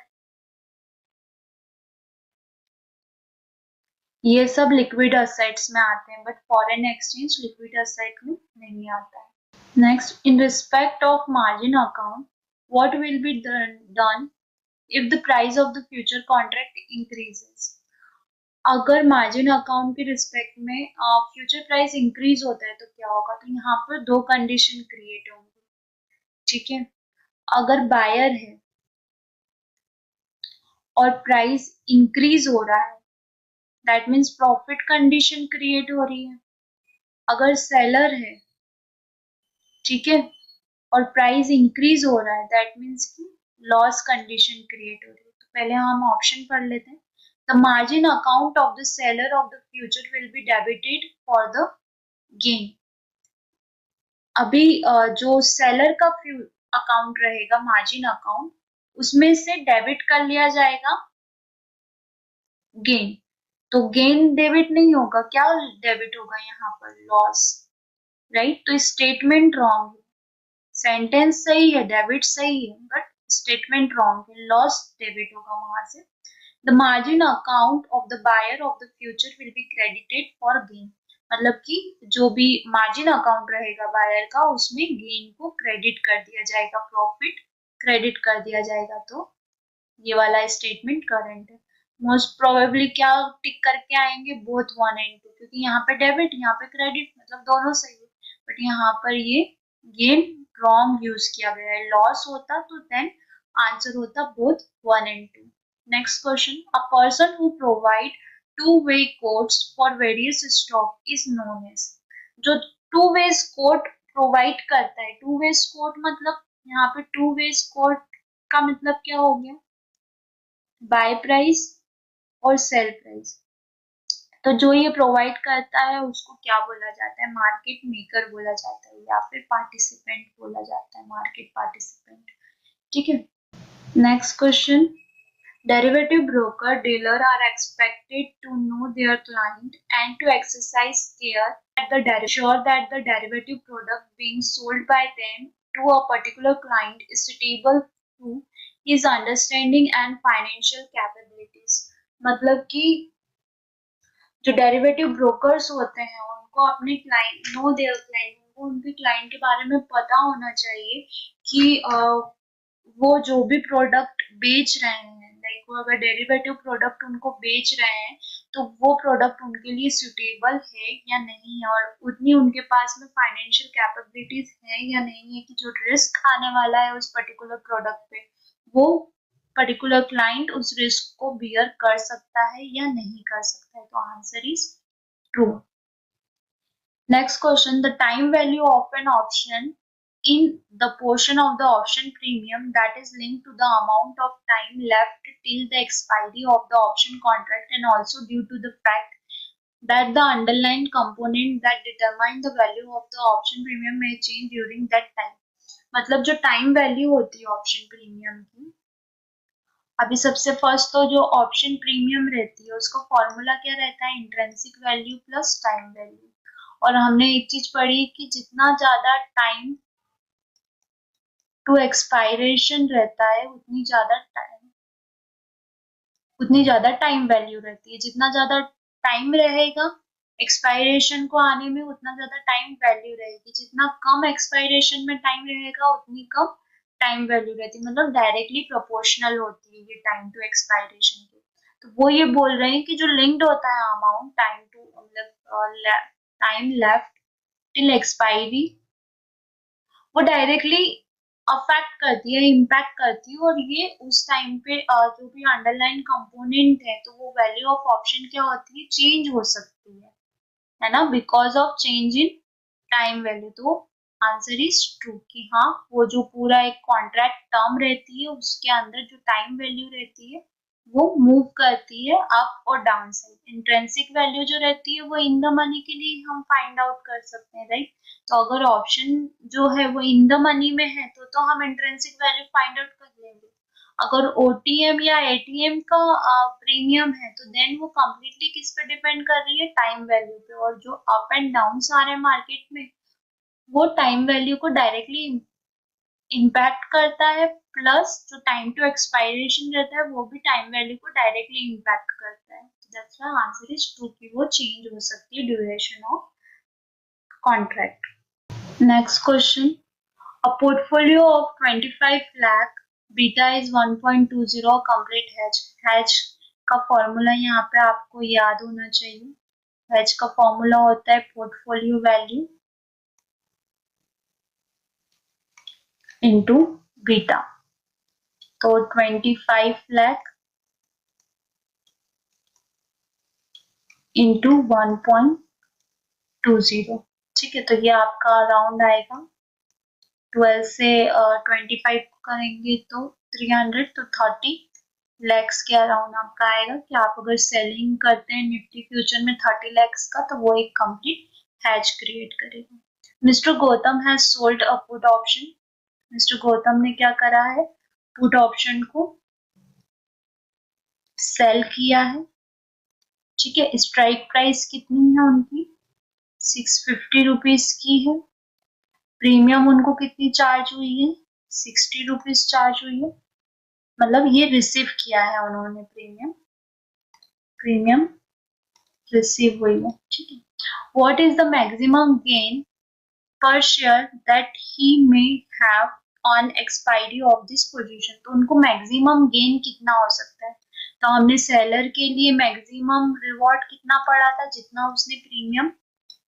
ये सब लिक्विड असेट्स में आते हैं, but foreign exchange liquid asset में नहीं आता है। Next, in respect of margin account, what will be done if the price of the future contract increases? अगर मार्जिन अकाउंट के रिस्पेक्ट में फ्यूचर प्राइस इंक्रीज होता है तो क्या होगा, तो यहाँ पर दो कंडीशन क्रिएट होंगी, ठीक है। अगर बायर है और प्राइस इंक्रीज हो रहा है, that means profit condition create हो रही है। अगर सेलर है, ठीक है, और प्राइस इंक्रीज हो रहा है, दैट मीन्स कि लॉस कंडीशन क्रिएट हो रही है। तो पहले हम ऑप्शन पढ़ लेते हैं। The margin account of the seller of the future will be debited for the gain. अभी जो सेलर का अकाउंट रहेगा, मार्जिन अकाउंट, उसमें से डेबिट कर लिया जाएगा गेन। तो गेन डेबिट नहीं होगा, क्या डेबिट होगा यहाँ पर, लॉस, राइट। तो स्टेटमेंट रॉन्ग है, सेंटेंस सही है, डेबिट सही है, बट स्टेटमेंट रॉन्ग है, लॉस डेबिट होगा वहां से। The margin account of the buyer of the future will be credited for gain. मतलब कि जो भी मार्जिन अकाउंट रहेगा बायर का, उसमें गेन को क्रेडिट कर दिया जाएगा, प्रॉफिट क्रेडिट कर दिया जाएगा। तो ये वाला स्टेटमेंट करंट है। मोस्ट प्रोबेबली क्या टिक करके आएंगे, बोथ 1 and 2, क्योंकि यहाँ पे डेबिट, यहाँ पे क्रेडिट, मतलब दोनों सही है, बट यहाँ पर ये गेन रॉन्ग यूज किया गया है। लॉस होता तो देन आंसर होता both 1 and 2। Next question, a person who provide two way quotes for various stock is known as. जो टू वेज कोड प्रोवाइड करता है, टू वेज कोड मतलब यहाँ पे टू वेज कोड का मतलब क्या हो गया, बाय प्राइस और सेल प्राइस। तो जो ये प्रोवाइड करता है उसको क्या बोला जाता है, मार्केट मेकर बोला जाता है, या फिर पार्टिसिपेंट बोला जाता है, मार्केट पार्टिसिपेंट, ठीक है। Next question, derivative broker dealer are expected to know their client and to exercise care at the sure that the derivative product being sold by them to a particular client is suitable to his understanding and financial capabilities. मतलब कि जो derivative brokers होते हैं उनको अपने client no there client, उनको उनके client के बारे में पता होना चाहिए कि वो जो भी प्रोडक्ट बेच रहे हैं, लाइक वो अगर डेरिवेटिव प्रोडक्ट उनको बेच रहे हैं तो वो प्रोडक्ट उनके लिए सुटेबल है या नहीं है, और उतनी उनके पास में फाइनेंशियल कैपेबिलिटीज है या नहीं है कि जो रिस्क आने वाला है उस पर्टिकुलर प्रोडक्ट पे वो पर्टिकुलर क्लाइंट उस रिस्क को बियर कर सकता है या नहीं कर सकता है. तो answer is true. Next question, the time value of an option in the portion of the option premium that is linked to the amount of time left till the expiry of the option contract and also due to the fact that the underlying component that determine the value of the option premium may change during that time. मतलब जो time value होती है option premium की, अभी सबसे first तो जो option premium रहती है उसका फॉर्मूला क्या रहता है, intrinsic value plus time value. और हमने एक चीज पढ़ी कि जितना ज्यादा टाइम टू एक्सपायरेशन रहता है उतनी ज्यादा टाइम वैल्यू रहती है. जितना ज्यादा टाइम रहेगा एक्सपायरेशन को आने में उतना ज्यादा टाइम वैल्यू रहेगी. जितना कम एक्सपायरेशन में टाइम रहेगा उतनी कम टाइम वैल्यू रहती है. मतलब डायरेक्टली प्रोपोर्शनल होती है ये टाइम टू एक्सपायरेशन की. तो वो ये बोल रहे हैं कि जो लिंक्ड होता है अमाउंट टाइम टू मतलब टाइम लेफ्ट टिल एक्सपायरी वो डायरेक्टली अफेक्ट करती है, इम्पैक्ट करती है, और ये उस टाइम पे जो भी अंडरलाइन कंपोनेंट है तो वो वैल्यू ऑफ ऑप्शन क्या होती है, चेंज हो सकती है ना, because of change in time value. तो आंसर इज ट्रू कि हाँ वो जो पूरा एक कॉन्ट्रैक्ट टर्म रहती है उसके अंदर जो टाइम वैल्यू रहती है वो मूव करती है अप और डाउन साइड. इंट्रिंसिक वैल्यू जो रहती है वो इन द मनी के लिए हम फाइंड आउट कर सकते हैं, राइट. तो अगर ऑप्शन जो है वो इन द मनी में है तो हम इंट्रिंसिक वैल्यू फाइंड आउट कर लेंगे. अगर ओटीएम या एटीएम का प्रीमियम है तो देन वो कम्प्लीटली किस पे डिपेंड कर रही है, टाइम वैल्यू पे. और जो अप एंड डाउन आ रहे हैं मार्केट में वो टाइम वैल्यू को डायरेक्टली इम्पैक्ट करता है, प्लस जो टाइम टू एक्सपायरेशन रहता है वो भी टाइम वैल्यू को डायरेक्टली इम्पैक्ट करता है. That's why answer is true कि वो चेंज हो सकती है duration of contract. Next question, a portfolio of 25 lakh beta is 1.20 complete hedge. hedge का फॉर्मूला यहाँ पे आपको याद होना चाहिए. hedge का फॉर्मूला होता है पोर्टफोलियो वैल्यू इनटू बीटा. तो 25 लाख इंटू 1.20. ठीक है, तो ये आपका अराउंड आएगा 12 से 25 करेंगे तो 300, तो 30 लैक्स के अराउंड आपका आएगा. कि आप अगर सेलिंग करते हैं निफ्टी फ्यूचर में 30 लैक्स का तो वो एक कंप्लीट हैज क्रिएट करेगा. Mister Gautam has sold a put option. Mister Gautam ने क्या करा है, पुट ऑप्शन को सेल किया है. ठीक है, स्ट्राइक प्राइस कितनी है उनकी 650 रुपीज की है. प्रीमियम उनको कितनी चार्ज हुई है 60 रुपीज चार्ज हुई है. मतलब ये रिसीव किया है उन्होंने, प्रीमियम रिसीव हुई है. ठीक है, what is the maximum gain per share that he may have on expiry of this position. तो उनको मैक्सिमम गेन कितना हो सकता है. तो हमने सेलर के लिए मैक्सिमम रिवॉर्ड कितना पड़ा था, जितना उसने प्रीमियम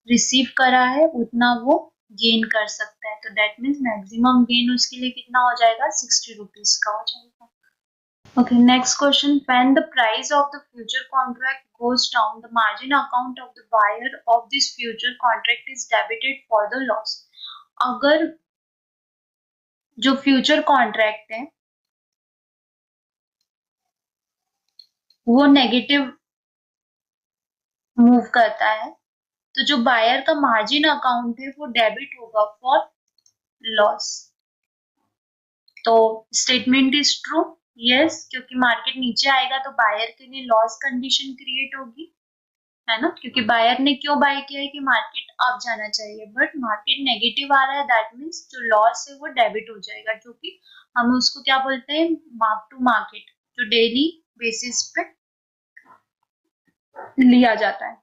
रिसीव करा है उतना वो गेन कर सकता है. तो दैट मीन्स मैक्सिमम गेन उसके लिए कितना हो जाएगा 60 रुपीज का हो जाएगा. Okay, next question. When the price of the future contract goes down, the margin account of the buyer of this future contract is debited for the loss. अगर जो फ्यूचर कॉन्ट्रैक्ट है वो नेगेटिव मूव करता है तो जो buyer का margin account है वो डेबिट होगा फॉर लॉस. तो स्टेटमेंट इज ट्रू. यस, क्योंकि मार्केट नीचे आएगा तो बायर के लिए लॉस कंडीशन क्रिएट होगी है ना, क्योंकि बायर ने क्यों बाय किया है कि मार्केट अप जाना चाहिए, बट मार्केट नेगेटिव आ रहा है, दैट मीन्स जो लॉस है वो डेबिट हो जाएगा, जो कि हम उसको क्या बोलते हैं, मार्क टू मार्केट, जो डेली बेसिस पे लिया जाता है।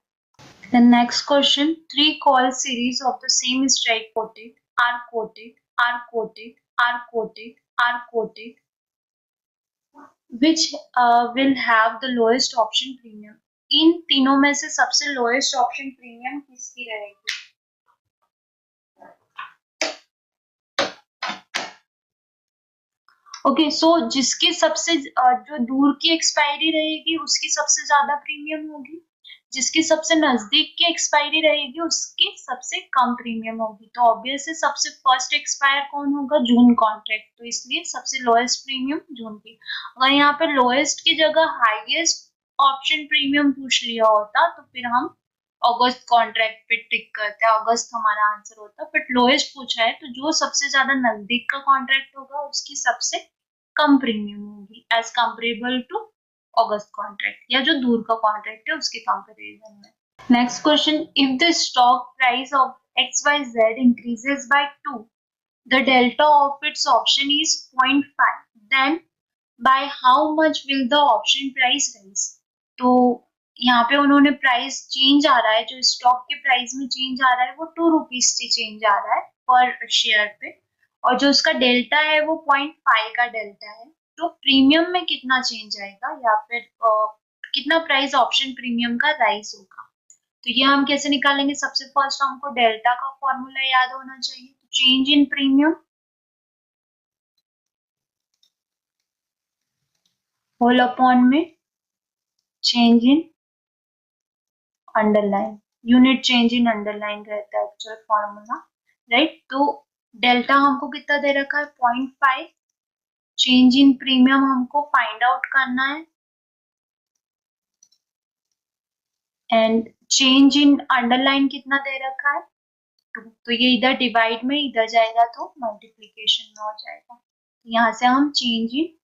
The next question, three call series of the same strike quoted are quoted, are quoted, are quoted, are quoted, which will have the lowest option premium. इन तीनों में से सबसे lowest option premium किसकी रहेगी? ओके, सो जिसकी सबसे जो दूर की एक्सपायरी रहेगी उसकी सबसे ज्यादा प्रीमियम होगी, जिसकी सबसे नजदीक की एक्सपायरी रहेगी उसकी सबसे कम प्रीमियम होगी। तो ऑब्वियसली सबसे फर्स्ट एक्सपायर कौन होगा? जून कॉन्ट्रैक्ट, तो इसलिए सबसे लोएस्ट प्रीमियम जून की। अगर यहाँ पे लोएस्ट की जगह हाईएस्ट ऑप्शन प्रीमियम पूछ लिया होता तो फिर हम अगस्त कॉन्ट्रैक्ट पे टिक करते हैं, अगस्त हमारा आंसर होता, बट लोएस्ट पूछा है तो जो सबसे ज्यादा नजदीक का कॉन्ट्रैक्ट होगा उसकी सबसे कम प्रीमियम होगी as comparable to August contract, या जो दूर का कॉन्ट्रैक्ट है उसके कंपैरिजन में। Next question, if the stock price of XYZ increases by 2, the delta of its option is 0.5, then by how much will the option price rise? तो यहाँ पे उन्होंने प्राइस चेंज आ रहा है, जो स्टॉक के प्राइस में चेंज आ रहा है वो 2 रुपीज से चेंज आ रहा है पर शेयर पे, और जो उसका डेल्टा है वो 0.5 का डेल्टा है, तो प्रीमियम में कितना चेंज आएगा या फिर कितना प्राइस ऑप्शन प्रीमियम का राइज होगा? तो ये हम कैसे निकालेंगे? सबसे फर्स्ट हमको डेल्टा का फॉर्मूला याद होना चाहिए, तो change in premium whole upon में change in underlying, unit change in underlying रहता है एक्चुअल फॉर्मूला, राइट। तो डेल्टा हमको कितना दे रखा है? 0.5, चेंज इन प्रीमियम हमको फाइंड आउट करना है, एंड चेंज इन अंडरलाइन कितना दे रखा है? 2, तो ये इधर डिवाइड में इधर जाएगा तो मल्टीप्लीकेशन में हो जाएगा, तो यहाँ से हम चेंज इन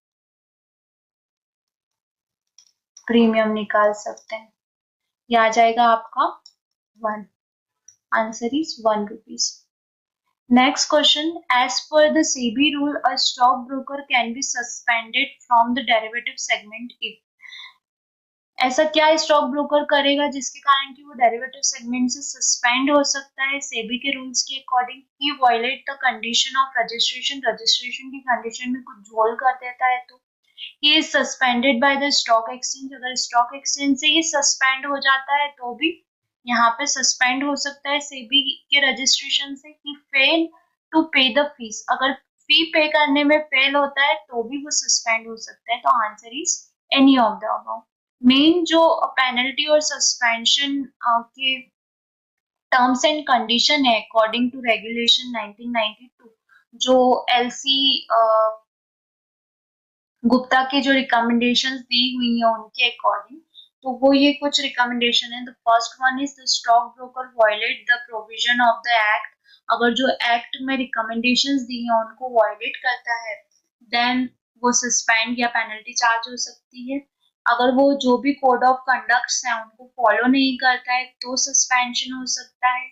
प्रीमियम निकाल सकते हैं, ये आ जाएगा आपका 1, answer is 1 rupees. Next question, as per the SEBI rule, a stockbroker can be suspended from the derivative segment if, ऐसा क्या स्टॉक ब्रोकर करेगा जिसके कारण कि वो डेरिवेटिव सेगमेंट से सस्पेंड हो सकता है सेबी के रूल्स के according? He violate the condition of registration, registration की कंडीशन में कुछ झोल कर देता है तो he is suspended by the stock exchange, अगर स्टॉक एक्सचेंज से ही सस्पेंड हो जाता है तो भी यहाँ पे सस्पेंड हो सकता है सेबी के रजिस्ट्रेशन से। ही फेल टू पे द फीस, अगर फी पे करने में फेल होता है तो भी वो सस्पेंड हो सकता है, तो answer is any of the above. Main जो पेनल्टी और सस्पेंशन के टर्म्स एंड कंडीशन है अकॉर्डिंग टू रेगुलेशन 1992, जो एलसी गुप्ता के जो रिकमेंडेशंस दी हुई है उनके अकॉर्डिंग, तो वो ये कुछ रिकमेंडेशन है। The first one is the stock broker violate the provision of the act, अगर जो एक्ट में रिकमेंडेशंस दी है उनको वायलेट करता है देन वो सस्पेंड या पेनल्टी चार्ज हो सकती है। अगर वो जो भी कोड ऑफ कंडक्ट्स हैं उनको फॉलो नहीं करता है तो सस्पेंशन हो सकता है।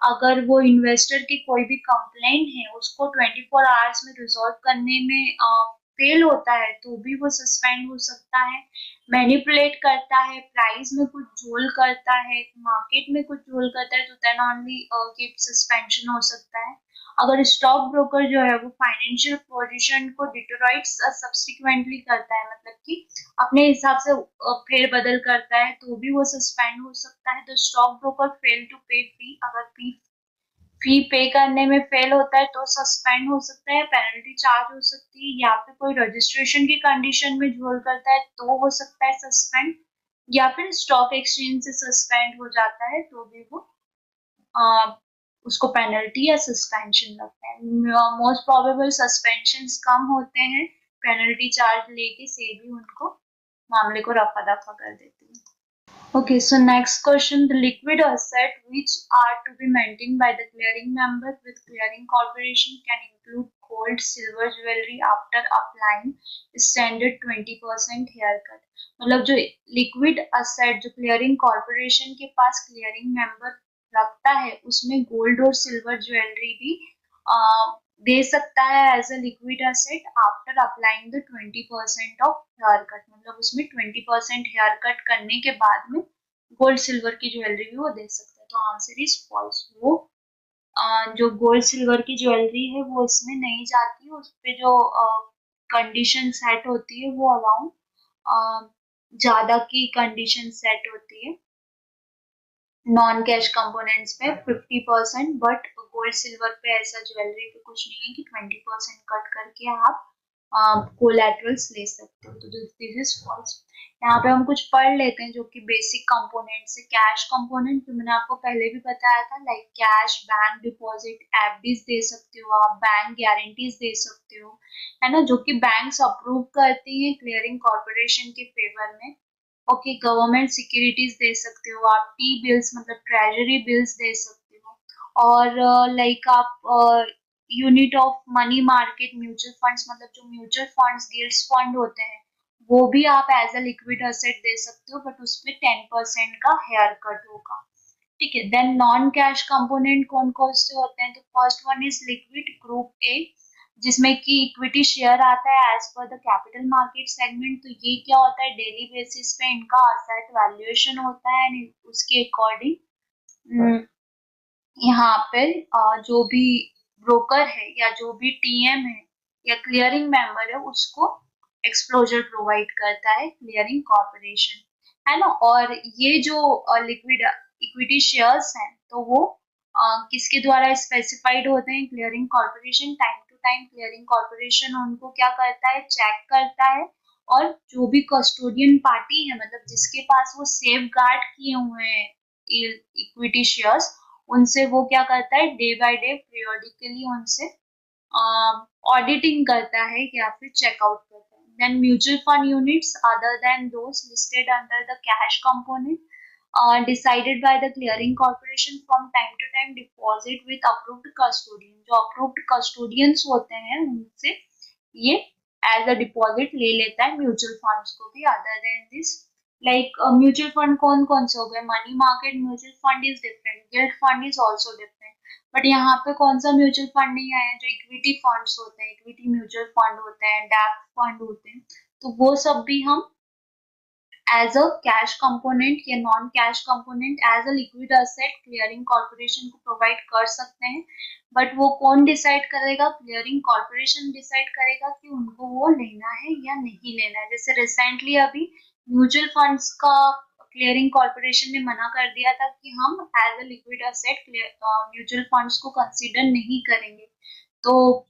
अगर वो इन्वेस्टर की कोई भी कंप्लेंट है उसको 24 आवर्स में रिजॉल्व करने में फेल होता है तो भी वो सस्पेंड हो सकता है। मैनिपुलेट करता है, प्राइस में कुछ झोल करता है, मार्केट में कुछ झोल करता है, तो देन ओनली की सस्पेंशन हो सकता है। अगर स्टॉक ब्रोकर जो है वो फाइनेंशियल पोजीशन को डिटोराइट सब्सिक्वेंटली करता है, मतलब कि अपने हिसाब से फेर बदल करता है, तो भी वो सस्पेंड हो सकता है। तो स्टॉक ब्रोकर फेल टू पे फी, अगर फी पे करने में फेल होता है तो सस्पेंड हो सकता है, पेनल्टी चार्ज हो सकती है, या फिर कोई रजिस्ट्रेशन की कंडीशन में झोल करता है तो हो सकता है सस्पेंड, या फिर स्टॉक एक्सचेंज से सस्पेंड हो जाता है तो भी वो उसको पेनल्टी या सस्पेंशन लगता है। मोस्ट प्रोबेबल सस्पेंशन कम होते हैं, पेनल्टी चार्ज लेके से भी उनको मामले को रफा दफा कर देते हैं। Okay, so next question, the liquid asset which are to be maintained by the clearing member with clearing corporation can include gold, silver jewelry after applying standard 20% haircut. मतलब जो liquid asset जो clearing corporation के पास clearing member रखता है उसमें gold और silver jewelry भी दे सकता है as a liquid asset after applying the 20% of haircut, मतलब उसमें 20% हेयर कट करने के बाद में गोल्ड सिल्वर की ज्वेलरी भी वो दे सकता है। तो आंसर इज फॉल्स। वो जो गोल्ड सिल्वर की ज्वेलरी है वो इसमें नहीं जाती, उस पे जो कंडीशन सेट होती है वो अराउंड ज्यादा की कंडीशन सेट होती है नॉन कैश कंपोनेंट्स पे 50%, बट गोल्ड सिल्वर पे ऐसा ज्वेलरी पे कुछ नहीं है कि 20% कट करके आप कोलैटरल्स ले सकते हो। तो दिस इज फॉल्स। यहाँ पे हम कुछ पढ़ लेते हैं जो कि बेसिक कंपोनेंट्स है। कैश कंपोनेंट जो मैंने आपको पहले भी बताया था, like cash, bank deposit, FDs दे सकते हो आप, बैंक गारंटीज दे सकते हो, है ना, जो कि बैंक्स अप्रूव करती हैं क्लियरिंग कॉर्पोरेशन के फेवर में। ओके, गवर्नमेंट सिक्योरिटीज दे सकते हो आप, टी बिल्स मतलब ट्रेजरी बिल्स दे सकते हो, और लाइक आप unit of money market mutual funds मतलब जो म्यूचुअल फंड्स गिल्ड्स फंड होते हैं वो भी आप एज अ लिक्विड एसेट दे सकते हो, बट उसमें 10% का हेयर कट होगा। ठीक है, देन नॉन कैश कंपोनेंट कौन कौन से होते हैं? तो first one is liquid group A, जिसमें कि इक्विटी शेयर आता है as per the capital market segment. तो ये क्या होता है, डेली बेसिस पे इनका असेट वैल्यूएशन होता है एंड उसके अकॉर्डिंग यहाँ पे जो भी ब्रोकर है या जो भी टीएम है या क्लियरिंग मेंबर है उसको एक्सप्लोजर प्रोवाइड करता है क्लियरिंग कॉर्पोरेशन, है ना। और ये जो लिक्विड इक्विटी शेयर्स हैं तो वो किसके द्वारा स्पेसिफाइड होते हैं? Clearing corporation. Time to time clearing corporation उनको क्या करता है, चेक करता है, और जो भी कस्टोडियन पार्टी है मतलब जिसके पास वो सेफ गार्ड किए हुए हैं इक्विटी शेयर्स, उनसे वो क्या करता है, डे बाय डे पीरियोडिकली उनसे ऑडिटिंग करता है या फिर चेकआउट करता है। Then mutual fund units other than those listed under the cash component decided by the clearing corporation from time to time deposit with approved custodian। जो approved custodians होते हैं उनसे ये एज अ डिपॉजिट ले लेता है म्यूचुअल फंड्स को भी। Other than this, like mutual fund कौन कौन से हो गए? Money market mutual fund is different, guild fund is also different, but यहाँ पे कौन सा म्यूचुअल फंड नहीं आया? जो इक्विटी फंड्स होते हैं, इक्विटी म्यूचुअल फंड होते हैं, डेप्ट फंड होते हैं, तो वो सब भी हम एज अ कैश कंपोनेंट या non cash component as a liquid asset clearing corporation को प्रोवाइड कर सकते हैं। बट वो कौन डिसाइड करेगा? क्लियरिंग कॉर्पोरेशन डिसाइड करेगा कि उनको वो लेना है या नहीं लेना है। जैसे रिसेंटली अभी म्यूचुअल फंड्स का क्लियरिंग कॉर्पोरेशन ने मना कर दिया था कि हम as a liquid asset mutual funds को कंसीडर नहीं करेंगे। तो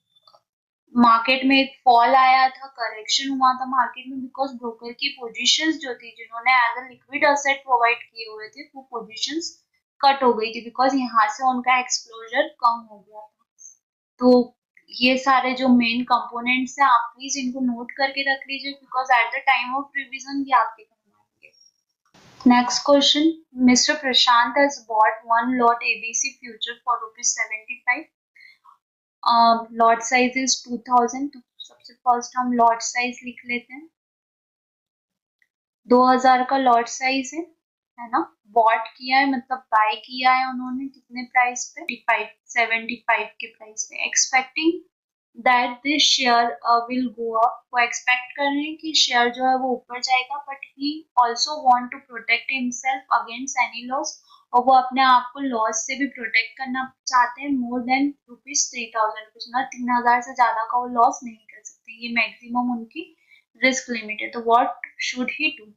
मार्केट में एक फॉल आया था, करेक्शन हुआ था मार्केट में, बिकॉज ब्रोकर की पोजीशंस जो थी जिन्होंने as a liquid asset provide किए हुए थे वो पोजीशंस कट हो गई थी, बिकॉज यहाँ से उनका एक्सप्लोजर कम हो गया था। तो ये सारे जो मेन कंपोनेंट्स हैं आप प्लीज इनको नोट करके रख लीजिए, because at the time of revision ये आपके काम आएंगे। Next question, mister Prashant has bought one lot ABC future for ₹75। Lot size is 2000। तो सबसे फर्स्ट हम लॉट साइज लिख लेते हैं। 2000 का लॉट साइज है ना। बॉट किया है मतलब बाय किया है उन्होंने कितने प्राइस पे? 75 के प्राइस पे। Expecting that this share will go up, वो एक्सपेक्ट कर रहे हैं कि शेयर जो है वो ऊपर जाएगा, but he also want to protect himself against any loss, और वो अपने आप को लॉस से भी प्रोटेक्ट करना चाहते हैं। मोर देन ₹3000, मतलब 3000 से ज्यादा का वो लॉस नहीं कर सकते, ये मैक्सिमम उनकी रिस्क लिमिट है। तो व्हाट शुड ही डू?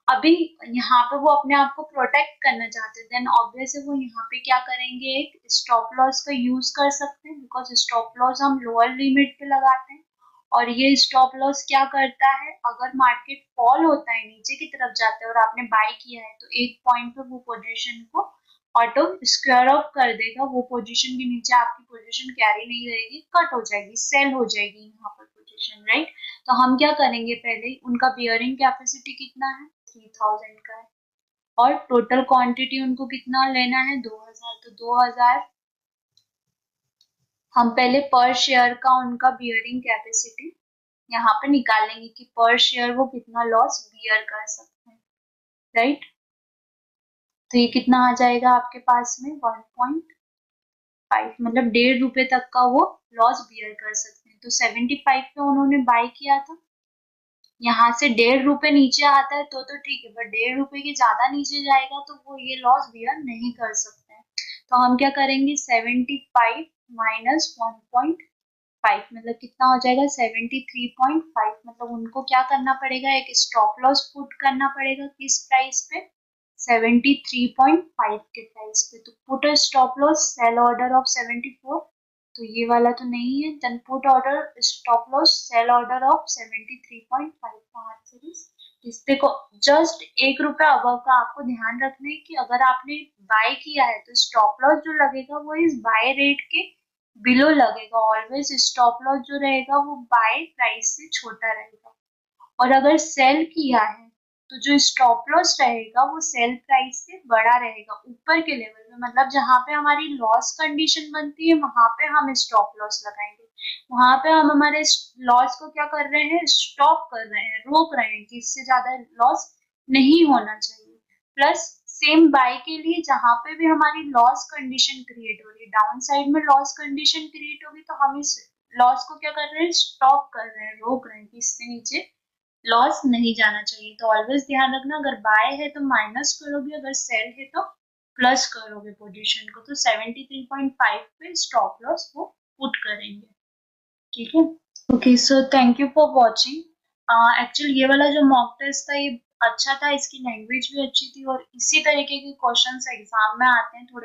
अभी यहाँ पे वो अपने आप को प्रोटेक्ट करना चाहते हैं, देन ऑब्वियस है वो यहाँ पे क्या करेंगे, एक स्टॉप लॉस का यूज कर सकते हैं, बिकॉज स्टॉप लॉस हम लोअर लिमिट पे लगाते हैं। और ये स्टॉप लॉस क्या करता है, अगर मार्केट फॉल होता है नीचे की तरफ जाता है और आपने बाय किया है तो एक पॉइंट पे वो पोजीशन को ऑटो स्क्वायर ऑफ कर देगा, वो पोजीशन के नीचे आपकी पोजीशन कैरी नहीं रहेगी, कट हो जाएगी, सेल हो जाएगी यहाँ पर पोजीशन, राइट। तो हम क्या करेंगे, पहले उनका बियरिंग कैपेसिटी कितना है? 3000 का है। और टोटल क्वांटिटी उनको कितना लेना है 2000, तो 2000 हम पहले पर शेयर का उनका बियरिंग कैपेसिटी यहाँ पे निकालेंगे कि पर शेयर वो कितना लॉस बियर कर सकते हैं, राइट। तो ये कितना आ जाएगा आपके पास में 1.5, मतलब 1.5 रुपए तक का वो लॉस बियर कर सकते हैं। तो 75 पे उन्होंने बाय किया था, यहाँ से 1.5 रुपए नीचे आता है तो ठीक है, बट 1.5 रुपए के ज्यादा नीचे जाएगा तो वो ये लॉस बियर नहीं कर सकते हैं। तो हम क्या करेंगे 75 माइनस 1.5, मतलब कितना हो जाएगा 73.5, मतलब उनको क्या करना पड़ेगा, एक स्टॉप लॉस पुट करना पड़ेगा किस प्राइस पे 73.5 के प्राइस पे। तो put a stop loss sell order of 74, तो ये वाला तो नहीं है, then put order stop loss sell order of 73.5 का आंसर इज, इससे को जस्ट 1 रुपया अबव का आपको ध्यान रखना है कि अगर आपने बाय किया है तो स्टॉप लॉस जो लगेगा वो इस बाय रेट के बिलो लगेगा, ऑलवेज स्टॉप लॉस जो रहेगा वो बाय प्राइस से छोटा रहेगा। और अगर सेल किया है तो जो स्टॉप लॉस रहेगा वो सेल प्राइस से बड़ा रहेगा ऊपर के लेवल में, मतलब जहां पे हमारी लॉस कंडीशन बनती है वहां पे हम स्टॉप लॉस लगाएंगे, वहां पे हम हमारे लॉस को क्या कर रहे हैं, स्टॉप कर रहे हैं, रोक रहे हैं कि इससे ज्यादा लॉस नहीं होना चाहिए। प्लस सेम बाय के लिए जहां पे भी हमारी लॉस कंडीशन क्रिएट हो रही है, डाउन साइड में लॉस कंडीशन क्रिएट होगी तो हम इस लॉस को क्या कर रहे हैं, स्टॉप कर रहे हैं, रोक रहे हैं कि इससे नीचे लॉस नहीं जाना चाहिए। तो ऑलवेज ध्यान रखना, अगर बाय है तो माइनस करोगे, अगर सेल है तो प्लस करोगे पोजीशन को। तो 73.5 पे स्टॉप लॉस वो पुट करेंगे, ठीक है। Okay, so thank you for watching. Actually ये वाला जो मॉक टेस्ट था ये अच्छा था, इसकी लैंग्वेज भी अच्छी थी और इसी तरीके के क्वेश्चंस एग्जाम में आते हैं थोड़े